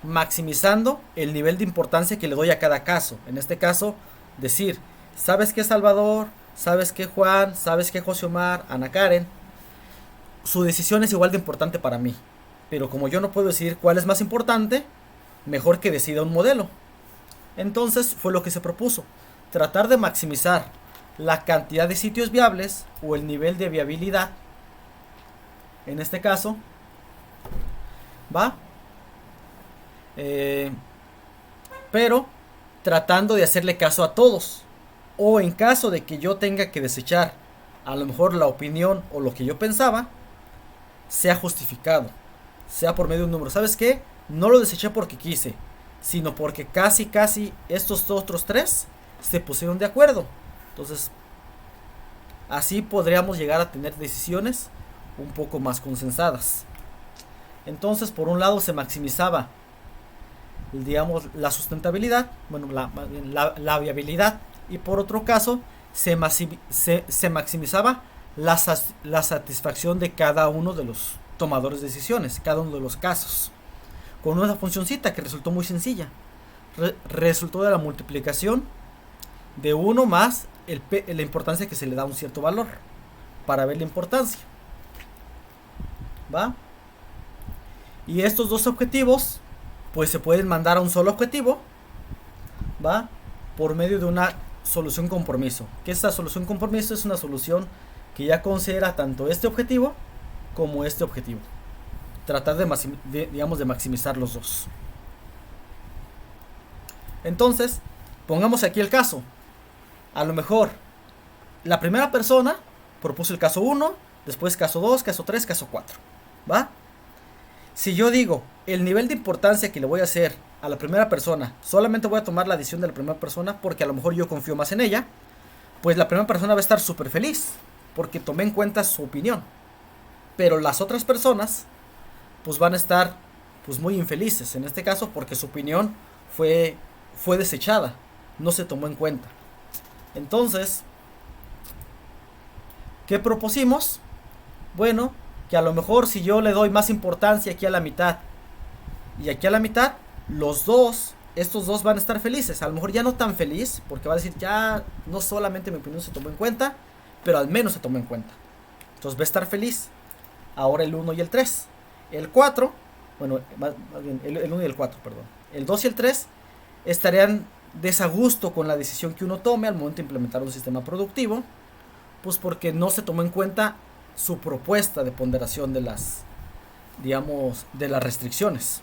maximizando el nivel de importancia que le doy a cada caso. En este caso, decir, ¿sabes qué, Salvador? ¿Sabes qué, Juan? ¿Sabes qué, José Omar? Ana Karen. Su decisión es igual de importante para mí, pero como yo no puedo decidir cuál es más importante, mejor que decida un modelo. Entonces fue lo que se propuso, tratar de maximizar la cantidad de sitios viables o el nivel de viabilidad, en este caso, ¿va? Pero tratando de hacerle caso a todos, o en caso de que yo tenga que desechar a lo mejor la opinión o lo que yo pensaba, sea justificado, sea por medio de un número. ¿Sabes qué? No lo deseché porque quise, sino porque casi estos otros tres se pusieron de acuerdo. Entonces, así podríamos llegar a tener decisiones un poco más consensadas. Entonces, por un lado se maximizaba, digamos, la sustentabilidad, bueno, la viabilidad, y por otro caso se maximizaba la satisfacción de cada uno de los tomadores de decisiones, cada uno de los casos, con una funcioncita que resultó muy sencilla. Resultó de la multiplicación de uno más la importancia que se le da a un cierto valor, para ver la importancia, ¿va? Y estos dos objetivos pues se pueden mandar a un solo objetivo, ¿va? Por medio de una solución compromiso. Que esta solución compromiso es una solución que ya considera tanto este objetivo como este objetivo. Tratar de maximizar los dos. Entonces, pongamos aquí el caso. A lo mejor la primera persona propuso el caso 1, después caso 2, caso 3, caso 4, ¿va? Si yo digo el nivel de importancia que le voy a hacer a la primera persona, solamente voy a tomar la decisión de la primera persona porque a lo mejor yo confío más en ella, pues la primera persona va a estar súper feliz porque tomé en cuenta su opinión. Pero las otras personas pues van a estar pues muy infelices en este caso porque su opinión fue desechada, no se tomó en cuenta. Entonces, ¿qué propusimos? Bueno, que a lo mejor si yo le doy más importancia aquí a la mitad y aquí a la mitad, estos dos van a estar felices. A lo mejor ya no tan feliz, porque va a decir, ya no solamente mi opinión se tomó en cuenta, pero al menos se tomó en cuenta. Entonces va a estar feliz. Ahora el 1 y el 3. El 4, bueno, más bien, el 1 y el 4, perdón. El 2 y el 3 estarían desagusto con la decisión que uno tome al momento de implementar un sistema productivo, pues porque no se tomó en cuenta su propuesta de ponderación de las, digamos, de las restricciones.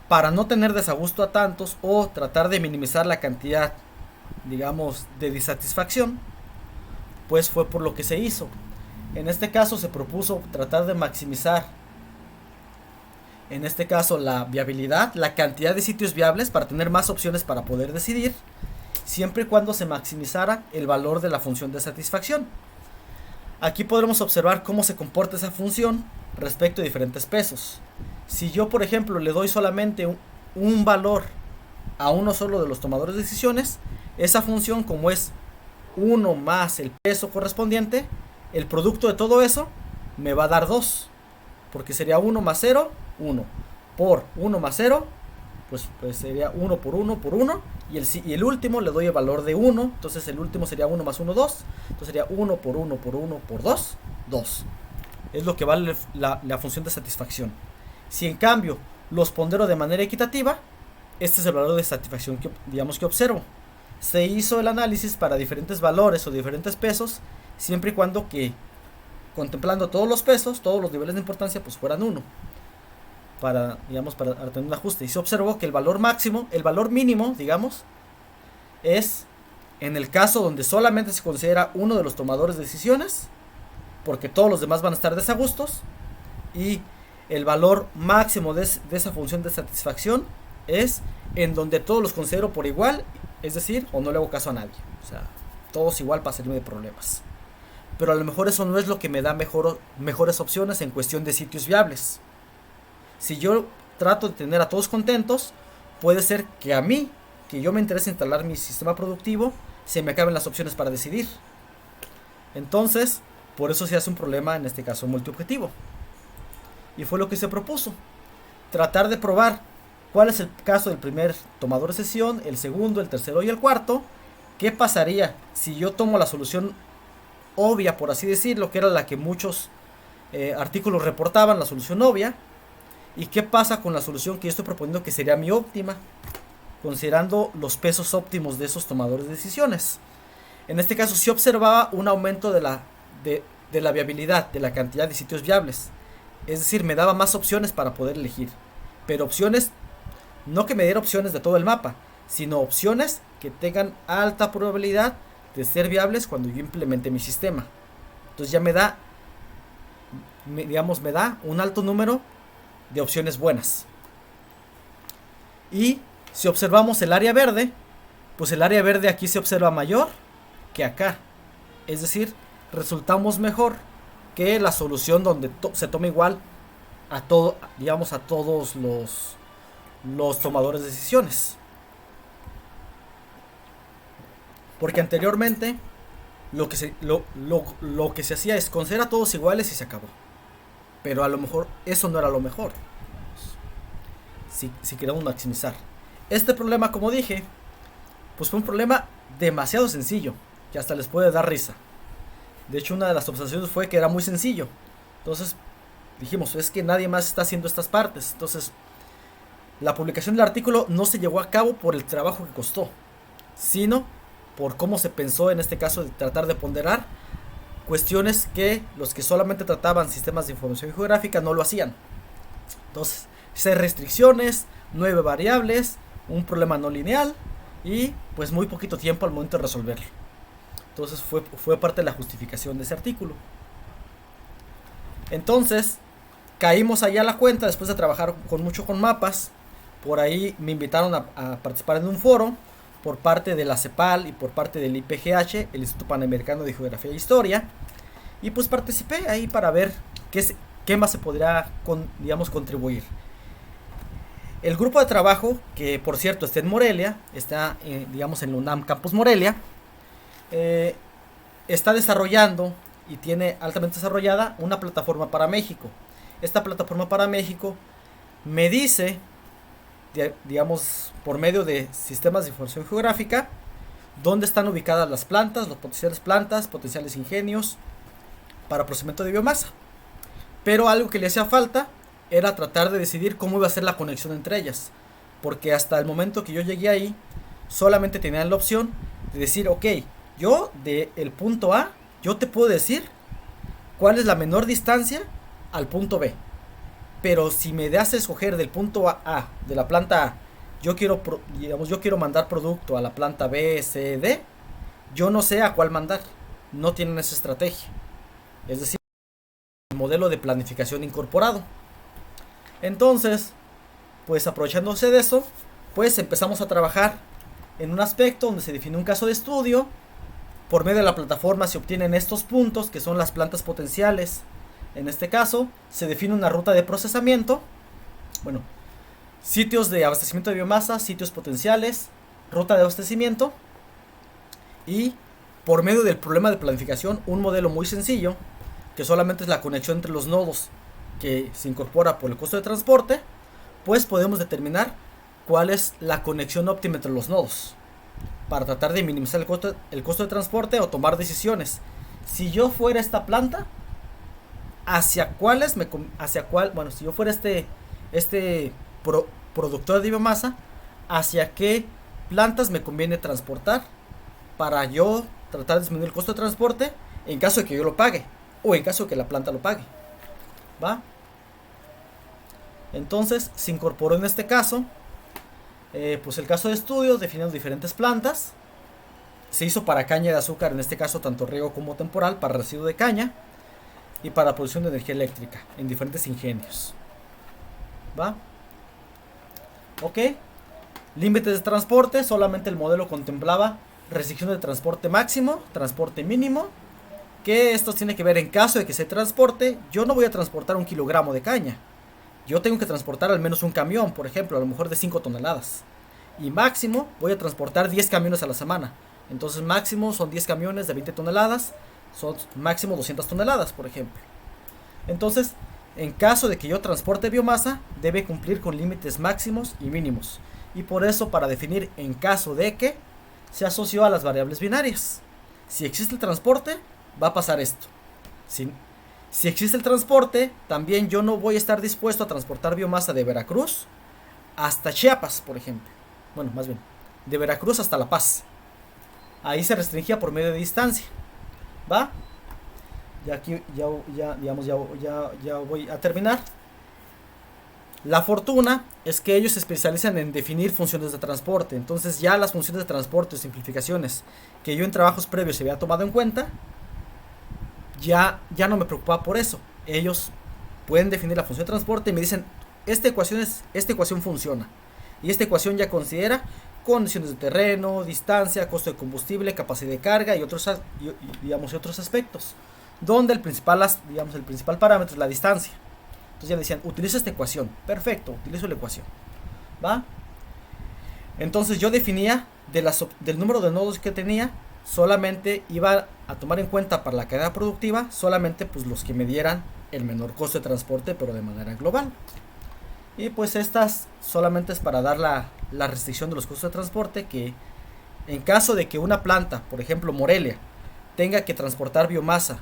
Para no tener desagusto a tantos o tratar de minimizar la cantidad, digamos, de disatisfacción, pues fue por lo que se hizo. En este caso se propuso tratar de maximizar, en este caso, la viabilidad, la cantidad de sitios viables para tener más opciones para poder decidir, siempre y cuando se maximizara el valor de la función de satisfacción. Aquí podremos observar cómo se comporta esa función respecto a diferentes pesos. Si yo, por ejemplo, le doy solamente un valor a uno solo de los tomadores de decisiones, esa función, como es 1 más el peso correspondiente, el producto de todo eso me va a dar 2, porque sería 1 más 0, 1, por 1 más 0, pues sería 1 por 1 por 1, y el último le doy el valor de 1, entonces el último sería 1 más 1, 2, entonces sería 1 por 1 por 1 por 2, 2. Es lo que vale la función de satisfacción. Si en cambio los pondero de manera equitativa, este es el valor de satisfacción que, digamos, que observo. Se hizo el análisis para diferentes valores o diferentes pesos, siempre y cuando que, contemplando todos los pesos, todos los niveles de importancia, pues fueran 1. Para tener un ajuste. Y se observó que el valor máximo, el valor mínimo, digamos, es en el caso donde solamente se considera uno de los tomadores de decisiones, porque todos los demás van a estar desagustos, y el valor máximo de esa función de satisfacción es en donde todos los considero por igual, es decir, o no le hago caso a nadie. O sea, todos igual para salirme de problemas. Pero a lo mejor eso no es lo que me da mejores opciones en cuestión de sitios viables. Si yo trato de tener a todos contentos, puede ser que a mí, que yo me interese instalar mi sistema productivo, se me acaben las opciones para decidir. Entonces, por eso se hace un problema, en este caso multiobjetivo. Y fue lo que se propuso. Tratar de probar cuál es el caso del primer tomador de decisión, el segundo, el tercero y el cuarto. ¿Qué pasaría si yo tomo la solución obvia, por así decirlo, que era la que muchos artículos reportaban, la solución obvia? ¿Y qué pasa con la solución que yo estoy proponiendo, que sería mi óptima, considerando los pesos óptimos de esos tomadores de decisiones? En este caso sí observaba un aumento de la viabilidad, de la cantidad de sitios viables. Es decir, me daba más opciones para poder elegir. Pero opciones, no que me diera opciones de todo el mapa, sino opciones que tengan alta probabilidad de ser viables cuando yo implemente mi sistema. Entonces ya me da un alto número de opciones buenas. Y si observamos el área verde, pues el área verde aquí se observa mayor que acá. Es decir, resultamos mejor que la solución donde se toma igual a todos los tomadores de decisiones. Porque anteriormente lo que se hacía es considerar a todos iguales y se acabó. Pero a lo mejor eso no era lo mejor, si queremos maximizar. Este problema, como dije, pues fue un problema demasiado sencillo, que hasta les puede dar risa. De hecho, una de las observaciones fue que era muy sencillo. Entonces dijimos, es que nadie más está haciendo estas partes. Entonces la publicación del artículo no se llevó a cabo por el trabajo que costó, sino por cómo se pensó en este caso de tratar de ponderar cuestiones que los que solamente trataban sistemas de información geográfica no lo hacían. Entonces, 6 restricciones, 9 variables, un problema no lineal y pues muy poquito tiempo al momento de resolverlo. Entonces fue parte de la justificación de ese artículo. Entonces, caímos allá a la cuenta después de trabajar mucho con mapas. Por ahí me invitaron a participar en un foro por parte de la CEPAL y por parte del IPGH, el Instituto Panamericano de Geografía e Historia. Y pues participé ahí para ver qué más se podría, contribuir. El grupo de trabajo, que por cierto está en Morelia, está en la UNAM Campus Morelia, está desarrollando y tiene altamente desarrollada una plataforma para México. Esta plataforma para México me dice, por medio de sistemas de información geográfica, dónde están ubicadas las plantas, potenciales ingenios para procesamiento de biomasa. Pero algo que le hacía falta era tratar de decidir cómo iba a ser la conexión entre ellas, porque hasta el momento que yo llegué ahí solamente tenían la opción de decir, ok, yo del punto A, yo te puedo decir cuál es la menor distancia al punto B, pero si me das a escoger del punto A, de la planta A, yo quiero mandar producto a la planta B, C, D, yo no sé a cuál mandar, no tienen esa estrategia, es decir, el modelo de planificación incorporado. Entonces, pues aprovechándose de eso, pues empezamos a trabajar en un aspecto donde se define un caso de estudio. Por medio de la plataforma se obtienen estos puntos que son las plantas potenciales. En este caso se define una ruta de procesamiento, sitios de abastecimiento de biomasa, sitios potenciales, ruta de abastecimiento, y por medio del problema de planificación, un modelo muy sencillo que solamente es la conexión entre los nodos que se incorpora por el costo de transporte, pues podemos determinar cuál es la conexión óptima entre los nodos para tratar de minimizar el costo de transporte o tomar decisiones. Si yo fuera esta planta, si yo fuera este productor de biomasa, hacia qué plantas me conviene transportar para yo tratar de disminuir el costo de transporte en caso de que yo lo pague o en caso de que la planta lo pague. ¿Va? Entonces se incorporó en este caso pues el caso de estudio, definiendo diferentes plantas. Se hizo para caña de azúcar, en este caso tanto riego como temporal, para residuo de caña y para producción de energía eléctrica en diferentes ingenios. ¿Va? Ok. Límites de transporte, solamente el modelo contemplaba restricciones de transporte máximo, transporte mínimo, que esto tiene que ver en caso de que se transporte. Yo no voy a transportar 1 kilogramo de caña, yo tengo que transportar al menos un camión, por ejemplo, a lo mejor de 5 toneladas. Y máximo voy a transportar 10 camiones a la semana. Entonces máximo son 10 camiones de 20 toneladas, son máximo 200 toneladas, por ejemplo. Entonces, en caso de que yo transporte biomasa, debe cumplir con límites máximos y mínimos. Y por eso, para definir en caso de que, se asoció a las variables binarias. Si existe el transporte, va a pasar esto. Si existe el transporte, también yo no voy a estar dispuesto a transportar biomasa de Veracruz hasta Chiapas, por ejemplo. Bueno, más bien, de Veracruz hasta La Paz. Ahí se restringía por medio de distancia. ¿Va? Ya aquí, ya voy a terminar. La fortuna es que ellos se especializan en definir funciones de transporte. Entonces ya las funciones de transporte o simplificaciones que yo en trabajos previos se había tomado en cuenta, ya no me preocupaba por eso. Ellos pueden definir la función de transporte y me dicen, esta ecuación funciona. Y esta ecuación ya considera condiciones de terreno, distancia, costo de combustible, capacidad de carga y otros aspectos. Donde el principal parámetro es la distancia. Entonces ya me decían, utiliza esta ecuación. Perfecto, utilizo la ecuación. ¿Va? Entonces yo definía del número de nodos que tenía, solamente iba a tomar en cuenta para la cadena productiva solamente pues los que me dieran el menor costo de transporte, pero de manera global. Y pues estas solamente es para dar la restricción de los costos de transporte, que en caso de que una planta, por ejemplo Morelia, tenga que transportar biomasa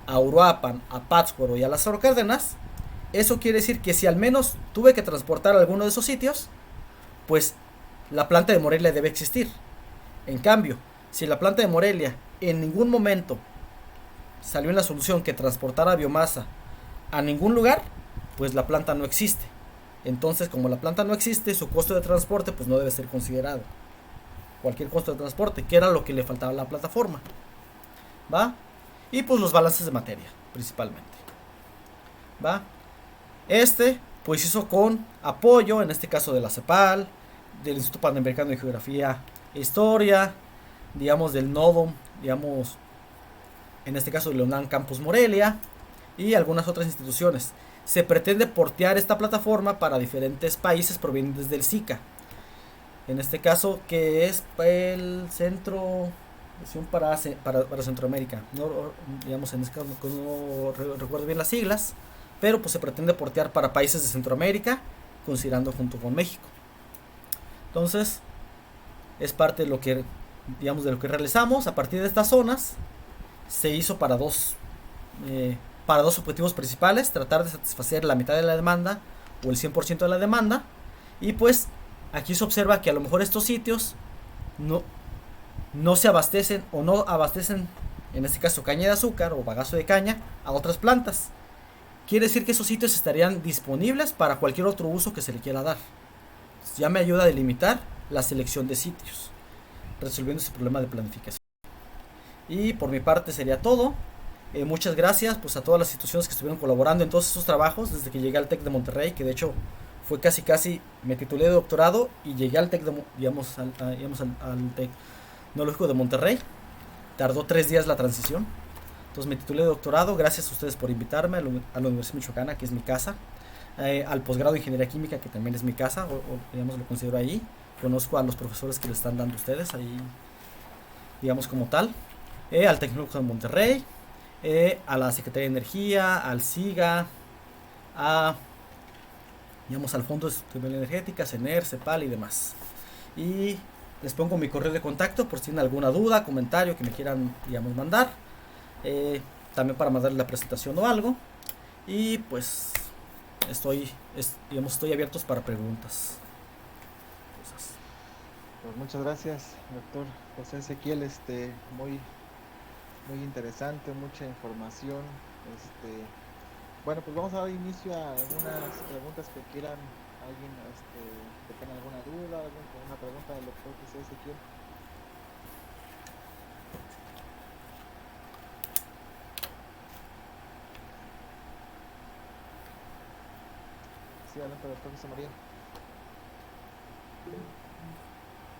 a Uruapan, a Pátzcuaro y a Lázaro Cárdenas, eso quiere decir que si al menos tuve que transportar a alguno de esos sitios, pues la planta de Morelia debe existir. En cambio, si la planta de Morelia en ningún momento salió en la solución que transportara biomasa a ningún lugar, pues la planta no existe. Entonces, como la planta no existe, su costo de transporte pues no debe ser considerado. Cualquier costo de transporte, que era lo que le faltaba a la plataforma. ¿Va? Y pues los balances de materia, principalmente. ¿Va? Pues hizo con apoyo, en este caso de la CEPAL, del Instituto Panamericano de Geografía e Historia, digamos del NODOM, digamos, en este caso de la UNAM Campus Morelia, y algunas otras instituciones. Se pretende portear esta plataforma para diferentes países provenientes del SICA. En este caso, que es el Centro para Centroamérica. No, digamos, en este caso no recuerdo bien las siglas, pero pues se pretende portear para países de Centroamérica, considerando junto con México. Entonces, es parte de lo que, digamos, de lo que realizamos. A partir de estas zonas, se hizo para dos objetivos principales: tratar de satisfacer la mitad de la demanda o el 100% de la demanda. Y pues aquí se observa que a lo mejor estos sitios no se abastecen o no abastecen, en este caso caña de azúcar o bagazo de caña, a otras plantas. Quiere decir que esos sitios estarían disponibles para cualquier otro uso que se le quiera dar. Ya me ayuda a delimitar la selección de sitios, resolviendo ese problema de planificación. Y por mi parte sería todo. Muchas gracias pues a todas las instituciones que estuvieron colaborando en todos estos trabajos desde que llegué al TEC de Monterrey, que de hecho fue casi me titulé de doctorado y llegué al TEC de, al Tecnológico de Monterrey. Tardó 3 días la transición. Entonces me titulé de doctorado. Gracias a ustedes por invitarme a la Universidad Michoacana, que es mi casa, al posgrado de Ingeniería Química, que también es mi casa, o digamos lo considero ahí. Conozco a los profesores que le están dando ustedes ahí, digamos como tal. Al Tecnológico de Monterrey, a la Secretaría de Energía, al SIGA, digamos al Fondo de Sustentabilidad Energética, CENER, CEPAL y demás. Y les pongo mi correo de contacto por si tienen alguna duda, comentario que me quieran, digamos, mandar. También para mandarles la presentación o algo. Y pues estoy abiertos para preguntas. Pues muchas gracias, doctor José Ezequiel. Muy interesante, mucha información. Bueno, pues vamos a dar inicio a algunas preguntas que quieran alguien, que tenga alguna duda, alguna pregunta del doctor José Ezequiel. Sí, adelante, doctor José María.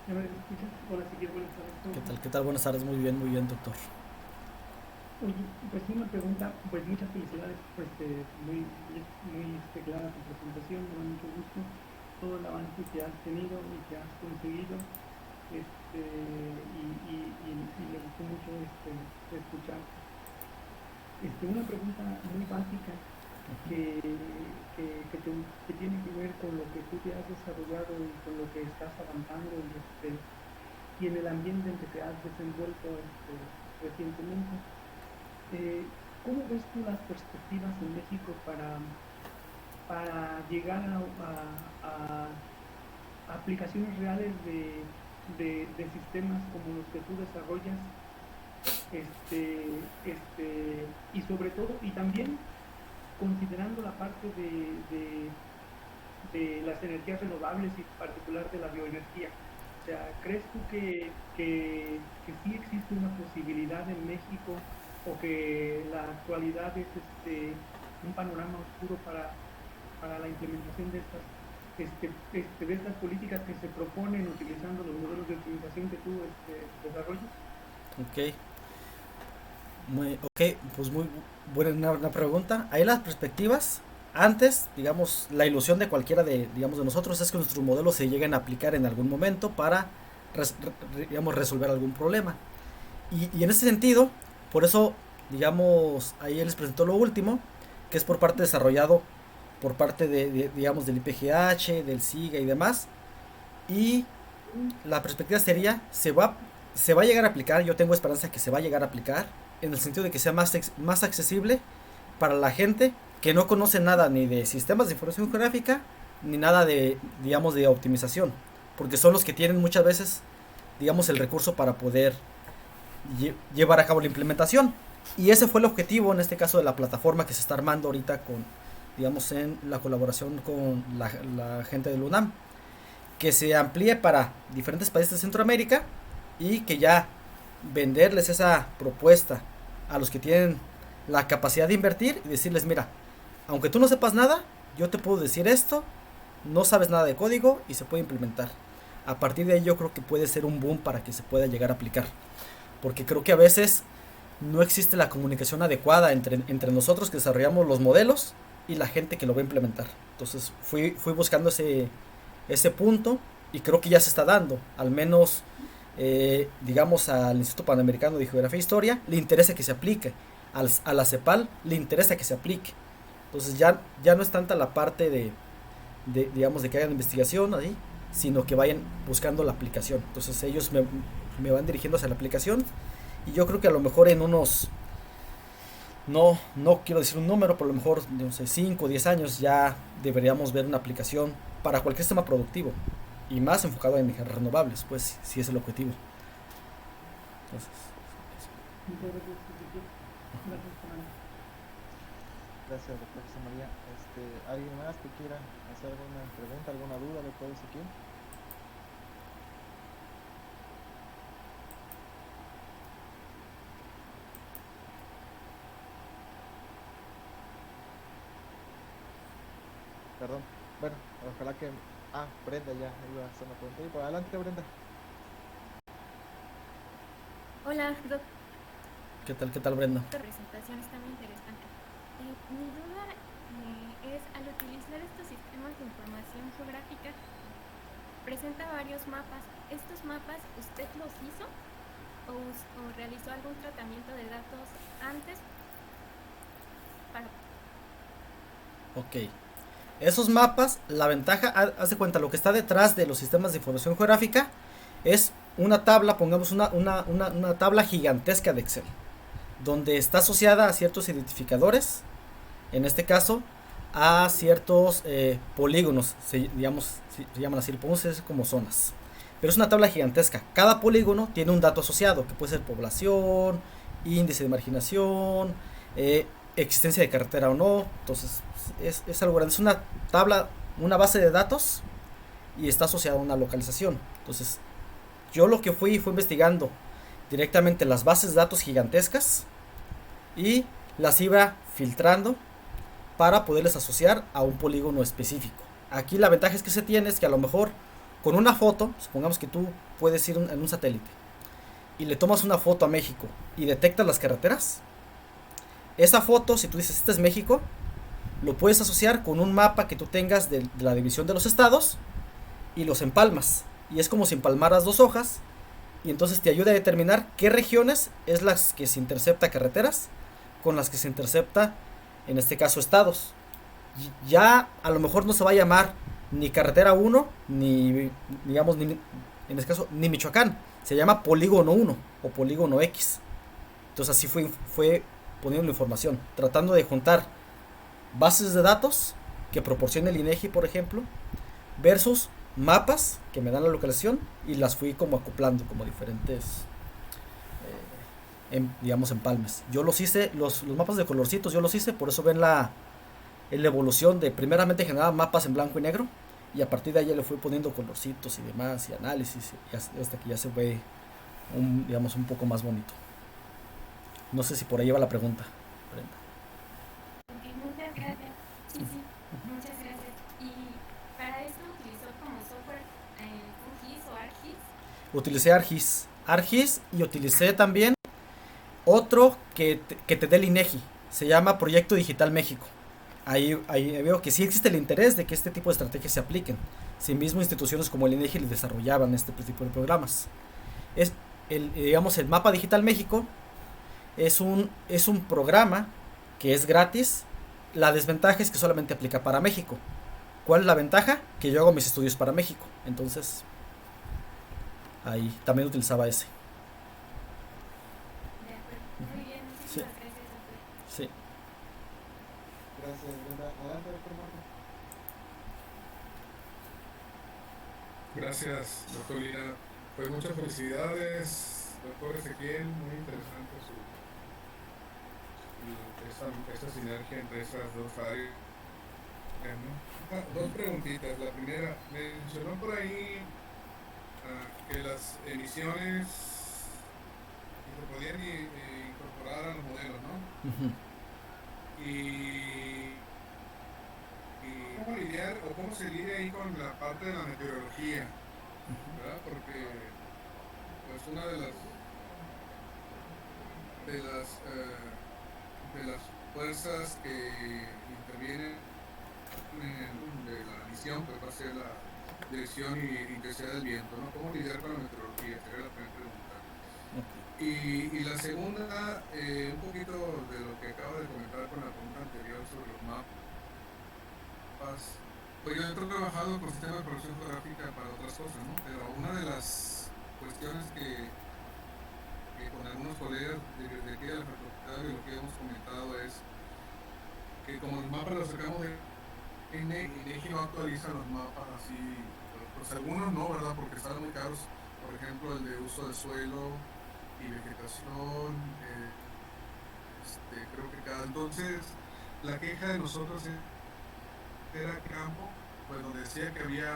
¿Me escuchas? Hola, Ezequiel, buenas tardes. ¿Qué tal? Buenas tardes, muy bien, doctor. Oye, pues una pregunta, pues muchas felicidades, pues muy clara tu presentación, me da mucho gusto todo el avance que has tenido y que has conseguido, y me gustó mucho escuchar. Una pregunta muy básica que tiene que ver con lo que tú te has desarrollado y con lo que estás avanzando y en el ambiente en que te has desenvuelto recientemente. ¿Cómo ves tú las perspectivas en México para llegar a aplicaciones reales de sistemas como los que tú desarrollas? Y sobre todo, y también considerando la parte de las energías renovables y en particular de la bioenergía. O sea, ¿crees tú que sí existe una posibilidad en México o que la actualidad es un panorama oscuro para la implementación de estas políticas que se proponen utilizando los modelos de optimización que tú desarrollas? Pues muy buena una pregunta. Ahí las perspectivas, antes, digamos, la ilusión de cualquiera de nosotros es que nuestros modelos se lleguen a aplicar en algún momento para resolver algún problema. Y en ese sentido, por eso, digamos, ahí les presentó lo último, que es desarrollado por parte digamos, del IPGH, del SIGA y demás. Y la perspectiva sería, se va a llegar a aplicar, yo tengo esperanza que se va a llegar a aplicar, en el sentido de que sea más accesible para la gente que no conoce nada ni de sistemas de información geográfica, ni nada de, digamos, de optimización. porque son los que tienen muchas veces, digamos, el recurso para poder llevar a cabo la implementación. Y ese fue el objetivo en este caso de la plataforma que se está armando ahorita con, digamos, en la colaboración con la gente del UNAM, que se amplíe para diferentes países de Centroamérica y que ya venderles esa propuesta a los que tienen la capacidad de invertir y decirles, mira, aunque tú no sepas nada, yo te puedo decir esto, no sabes nada de código y se puede implementar. A partir de ahí yo creo que puede ser un boom para que se pueda llegar a aplicar, porque creo que a veces no existe la comunicación adecuada entre nosotros que desarrollamos los modelos y la gente que lo va a implementar. Entonces fui buscando ese punto y creo que ya se está dando, al menos digamos al Instituto Panamericano de Geografía e Historia le interesa que se aplique, a la CEPAL le interesa que se aplique. Entonces ya no es tanta la parte digamos de que hagan investigación ahí, sino que vayan buscando la aplicación. Entonces ellos me van dirigiendo hacia la aplicación y yo creo que a lo mejor en unos, no quiero decir un número, pero a lo mejor, no sé, 5 o 10 años ya deberíamos ver una aplicación para cualquier sistema productivo y más enfocado en energías renovables, pues si es el objetivo. Entonces, Muchas gracias, Enrique. Gracias, Fernando. Gracias, doctor José María. ¿Alguien más que quiera hacer alguna pregunta, alguna duda de todo Ezequiel? Perdón. Bueno, ojalá que... Ah, Brenda ya iba a hacer una pregunta. Y por adelante, Brenda. Hola, doctor. ¿Qué tal, Brenda? La presentación está muy interesante. Mi duda es, al utilizar estos sistemas de información geográfica, presenta varios mapas. ¿Estos mapas usted los hizo o realizó algún tratamiento de datos antes para... Ok. Esos mapas, la ventaja, haz de cuenta, lo que está detrás de los sistemas de información geográfica es una tabla, pongamos una tabla gigantesca de Excel, donde está asociada a ciertos identificadores, en este caso a ciertos polígonos, se llaman así, lo podemos decir como zonas. Pero es una tabla gigantesca. Cada polígono tiene un dato asociado, que puede ser población, índice de marginación, existencia de carretera o no. Entonces es algo grande. Es una tabla, una base de datos y está asociada a una localización. Entonces yo lo que fue investigando directamente las bases de datos gigantescas y las iba filtrando para poderles asociar a un polígono específico. Aquí la ventaja es que se tiene es que a lo mejor con una foto, supongamos que tú puedes ir en un satélite y le tomas una foto a México y detectas las carreteras, esa foto, si tú dices este es México, lo puedes asociar con un mapa que tú tengas de la división de los estados y los empalmas. Y es como si empalmaras dos hojas y entonces te ayuda a determinar qué regiones es las que se intercepta carreteras con las que se intercepta, en este caso, estados. Ya a lo mejor no se va a llamar ni carretera 1, ni digamos, en este caso, ni Michoacán. Se llama polígono 1 o polígono X. Entonces así fue poniendo la información, tratando de juntar bases de datos que proporciona el INEGI, por ejemplo, versus mapas que me dan la localización y las fui como acoplando como diferentes digamos empalmes. Yo los hice, los mapas de colorcitos yo los hice, por eso ven la evolución de primeramente generar mapas en blanco y negro y a partir de ahí ya le fui poniendo colorcitos y demás y análisis y hasta que ya se ve digamos un poco más bonito. No sé si por ahí va la pregunta, Brenda. Okay, muchas gracias. Sí, muchas gracias. ¿Y para esto utilizó como software QGIS o ArcGIS? Utilicé ArcGIS y utilicé también otro que te dé el INEGI. Se llama Proyecto Digital México. Ahí veo que sí existe el interés de que este tipo de estrategias se apliquen. Si mismo instituciones como el INEGI les desarrollaban este tipo de programas. Es digamos, el Mapa Digital México es un programa que es gratis. La desventaja es que solamente aplica para México. ¿Cuál es la ventaja? Que yo hago mis estudios para México. Entonces, ahí también utilizaba ese. De acuerdo. Muy bien, muchísimas gracias, doctor. Sí. Gracias, Brenda. Adelante, doctor Marco. Gracias, doctor Lina. Pues muchas felicidades, doctor Ezequiel. Muy interesante esta sinergia entre esas dos áreas, ¿no? Dos preguntitas. La primera, mencionó por ahí que las emisiones se podían incorporar a los modelos, ¿no? Ujú. Y cómo lidiar o cómo se lidia ahí con la parte de la meteorología, ¿verdad? Porque pues una de las fuerzas que intervienen de la misión, pues va a ser la dirección y intensidad del viento, ¿no? ¿Cómo lidiar con la meteorología? Sería la primera pregunta. Y la segunda, un poquito de lo que acabo de comentar con la pregunta anterior sobre los mapas. Pues yo he trabajado con sistemas de producción geográfica para otras cosas, ¿no? Pero una de las cuestiones que con algunos colegas de aquí de la Facultad de Biología hemos comentado es que como los mapas los sacamos de INEGI no actualiza los mapas así, pues algunos no, ¿verdad? Porque están muy caros, por ejemplo el de uso de suelo y vegetación, creo que entonces la queja de nosotros era campo, pues donde decía que había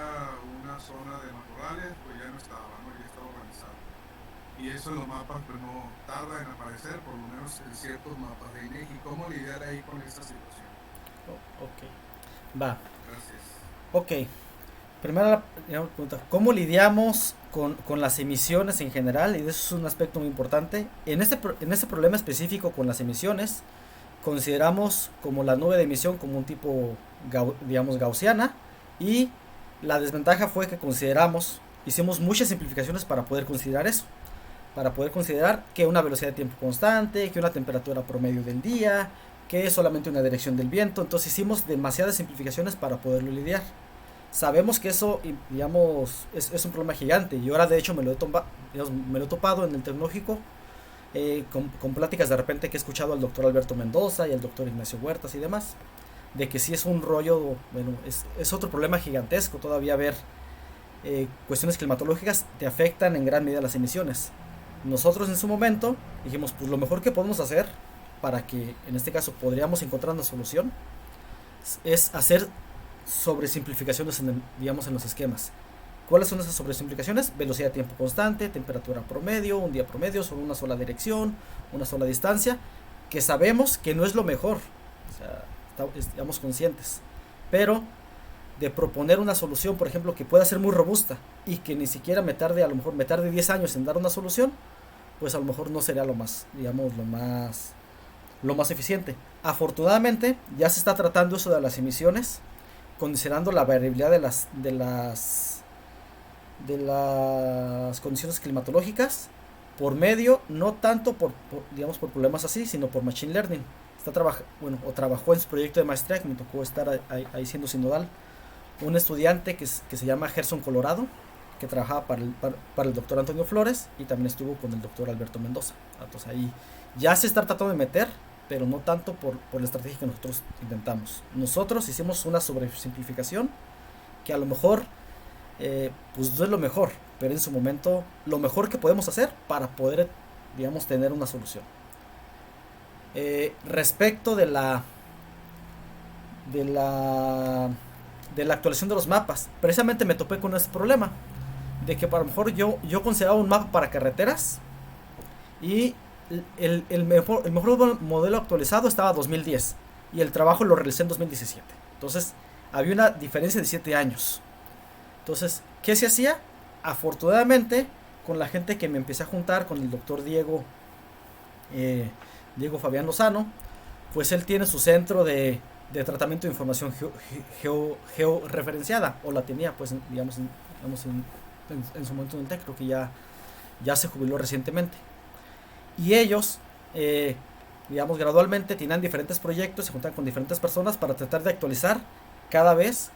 una zona de matorrales, pues ya no estaba, ¿no? Ya estaba organizado. Y eso en los mapas pues no tarda en aparecer, por lo menos en ciertos mapas de INEGI. ¿Cómo lidiar ahí con esta situación? Ok, va. Gracias. Ok, primera pregunta, ¿cómo lidiamos con las emisiones en general? Y eso es un aspecto muy importante. En este problema específico con las emisiones, consideramos como la nube de emisión como un tipo, digamos, gaussiana, y la desventaja fue que hicimos muchas simplificaciones para poder considerar eso, para poder considerar que una velocidad de tiempo constante, que una temperatura promedio del día, que es solamente una dirección del viento. Entonces hicimos demasiadas simplificaciones para poderlo lidiar. Sabemos que eso, digamos, es un problema gigante, y ahora de hecho me lo he topado en el tecnológico, con pláticas de repente que he escuchado al doctor Alberto Mendoza y al doctor Ignacio Huertas y demás, de que sí es un rollo, bueno, es otro problema gigantesco todavía ver cuestiones climatológicas te afectan en gran medida las emisiones. Nosotros en su momento dijimos, pues lo mejor que podemos hacer para que en este caso podríamos encontrar una solución es hacer sobresimplificaciones digamos, en los esquemas. ¿Cuáles son esas sobresimplificaciones? Velocidad de tiempo constante, temperatura promedio, un día promedio, sobre una sola dirección, una sola distancia, que sabemos que no es lo mejor, o sea, estamos conscientes, pero de proponer una solución, por ejemplo, que pueda ser muy robusta y que ni siquiera a lo mejor me tarde 10 años en dar una solución, pues a lo mejor no sería lo más, digamos, lo más eficiente. Afortunadamente, ya se está tratando eso de las emisiones, considerando la variabilidad de las condiciones climatológicas, por medio, no tanto por problemas así, sino por machine learning. Trabajó en su proyecto de maestría, que me tocó estar ahí siendo sinodal, un estudiante que se llama Gerson Colorado, que trabajaba para el doctor Antonio Flores, y también estuvo con el doctor Alberto Mendoza. Entonces ahí ya se está tratando de meter, pero no tanto por la estrategia que nosotros intentamos. Nosotros hicimos una sobresimplificación que a lo mejor pues no es lo mejor, pero en su momento lo mejor que podemos hacer para poder, digamos, tener una solución. Respecto de la actualización de los mapas, precisamente me topé con ese problema de que a lo mejor yo consideraba un mapa para carreteras y el mejor modelo actualizado estaba 2010 y el trabajo lo realicé en 2017. Entonces había una diferencia de 7 años. Entonces, ¿qué se hacía? Afortunadamente, con la gente que me empecé a juntar, con el doctor Diego Fabián Lozano, pues él tiene su centro de tratamiento de información georreferenciada, o la tenía, pues, digamos, en su momento en el TEC, creo que ya se jubiló recientemente. Y ellos, digamos, gradualmente tenían diferentes proyectos, se juntaban con diferentes personas para tratar de actualizar cada vez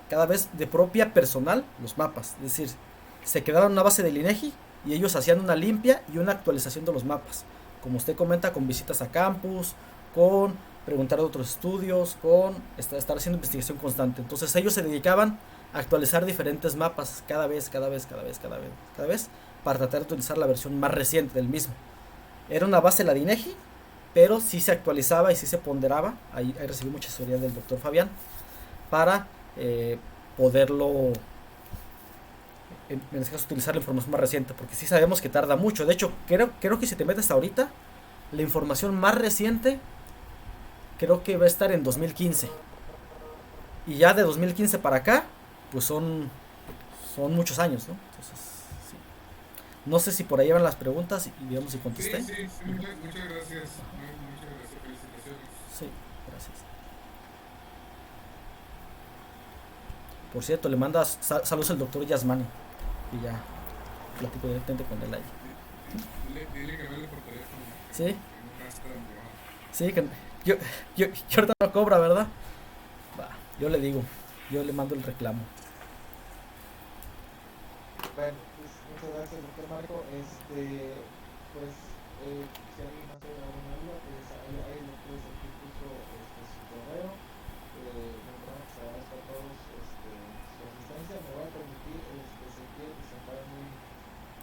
de propia personal los mapas. Es decir, se quedaban en una base del INEGI y ellos hacían una limpia y una actualización de los mapas. Como usted comenta, con visitas a campus, con preguntar de otros estudios, con estar haciendo investigación constante. Entonces ellos se dedicaban a actualizar diferentes mapas cada vez, para tratar de utilizar la versión más reciente del mismo. Era una base la de INEGI, pero sí se actualizaba y sí se ponderaba. Ahí recibí mucha asesoría del doctor Fabián para poderlo, en este caso, utilizar la información más reciente, porque sí sabemos que tarda mucho. De hecho, creo que si te metes ahorita, la información más reciente creo que va a estar en 2015. Y ya de 2015 para acá, pues son muchos años, ¿no? Entonces, sí. No sé si por ahí van las preguntas y digamos si contesté. Sí, muchas gracias. Muchas gracias, felicitaciones. Sí, gracias. Por cierto, le manda saludos al doctor Yasmani. Y ya platico directamente con él ahí. Dile que vele por teléfono. Sí. Que no gasta en trabajo. Sí, que yo ahorita no cobra, ¿verdad? Va, yo le digo, yo le mando el reclamo. Bueno, pues muchas gracias, doctor Marco. Pues, si alguien más tiene alguna duda, pues ahí lo puedes aquí puso su correo. Bueno, pues agradezco a todos su asistencia. Me voy a permitir seguir presentar muy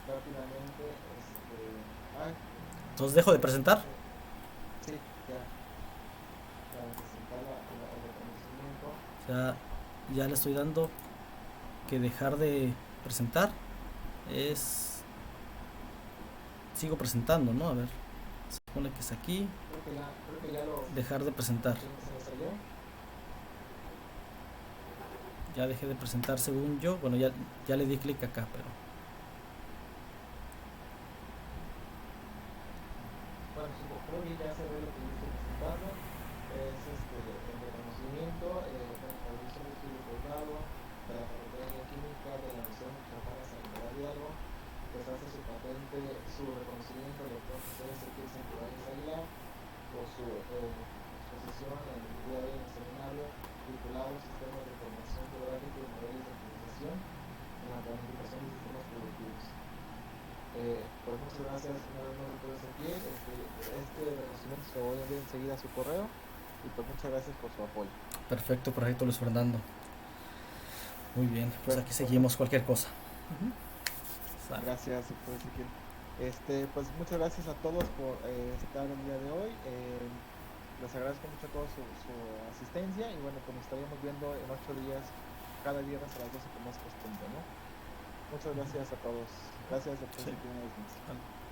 rápidamente. Entonces dejo de presentar. Sí, ya. Para presentar el reconocimiento. O sea, ya le estoy dando que dejar de presentar. Sigo presentando, ¿no? A ver, se supone que es aquí. Creo que ya lo... Dejar de presentar. ¿Se me salió? Ya dejé de presentar según yo. Bueno, ya le di clic acá, pero... Bueno, creo que ya se ve lo que yo estoy presentando. Es el reconocimiento, al uso de estudio posgrado de la Facultad de Química de la Universidad Metropolitana San Nicolás de Hidalgo, pues hace su patente, su reconocimiento al doctor José Ezequiel Santibáñez Aguilar por su exposición en el día de hoy en el seminario titulado Sistemas de Información Geográfica y Modelos de Optimización en la Planificación de Sistemas Productivos. Pues muchas gracias, doctor Ezequiel. Este reconocimiento se lo voy a enviar enseguida a su correo y pues muchas gracias por su apoyo. Perfecto, correcto, Luis Fernando. Muy bien, pues aquí seguimos cualquier cosa. Gracias, doctor Ezequiel. Pues muchas gracias a todos por estar el día de hoy. Les agradezco mucho a todos su asistencia y bueno, pues nos estaríamos viendo en 8 días, cada viernes a las 12 como es costumbre, ¿no? Muchas gracias a todos. Gracias, doctor Ezequiel, una vez más.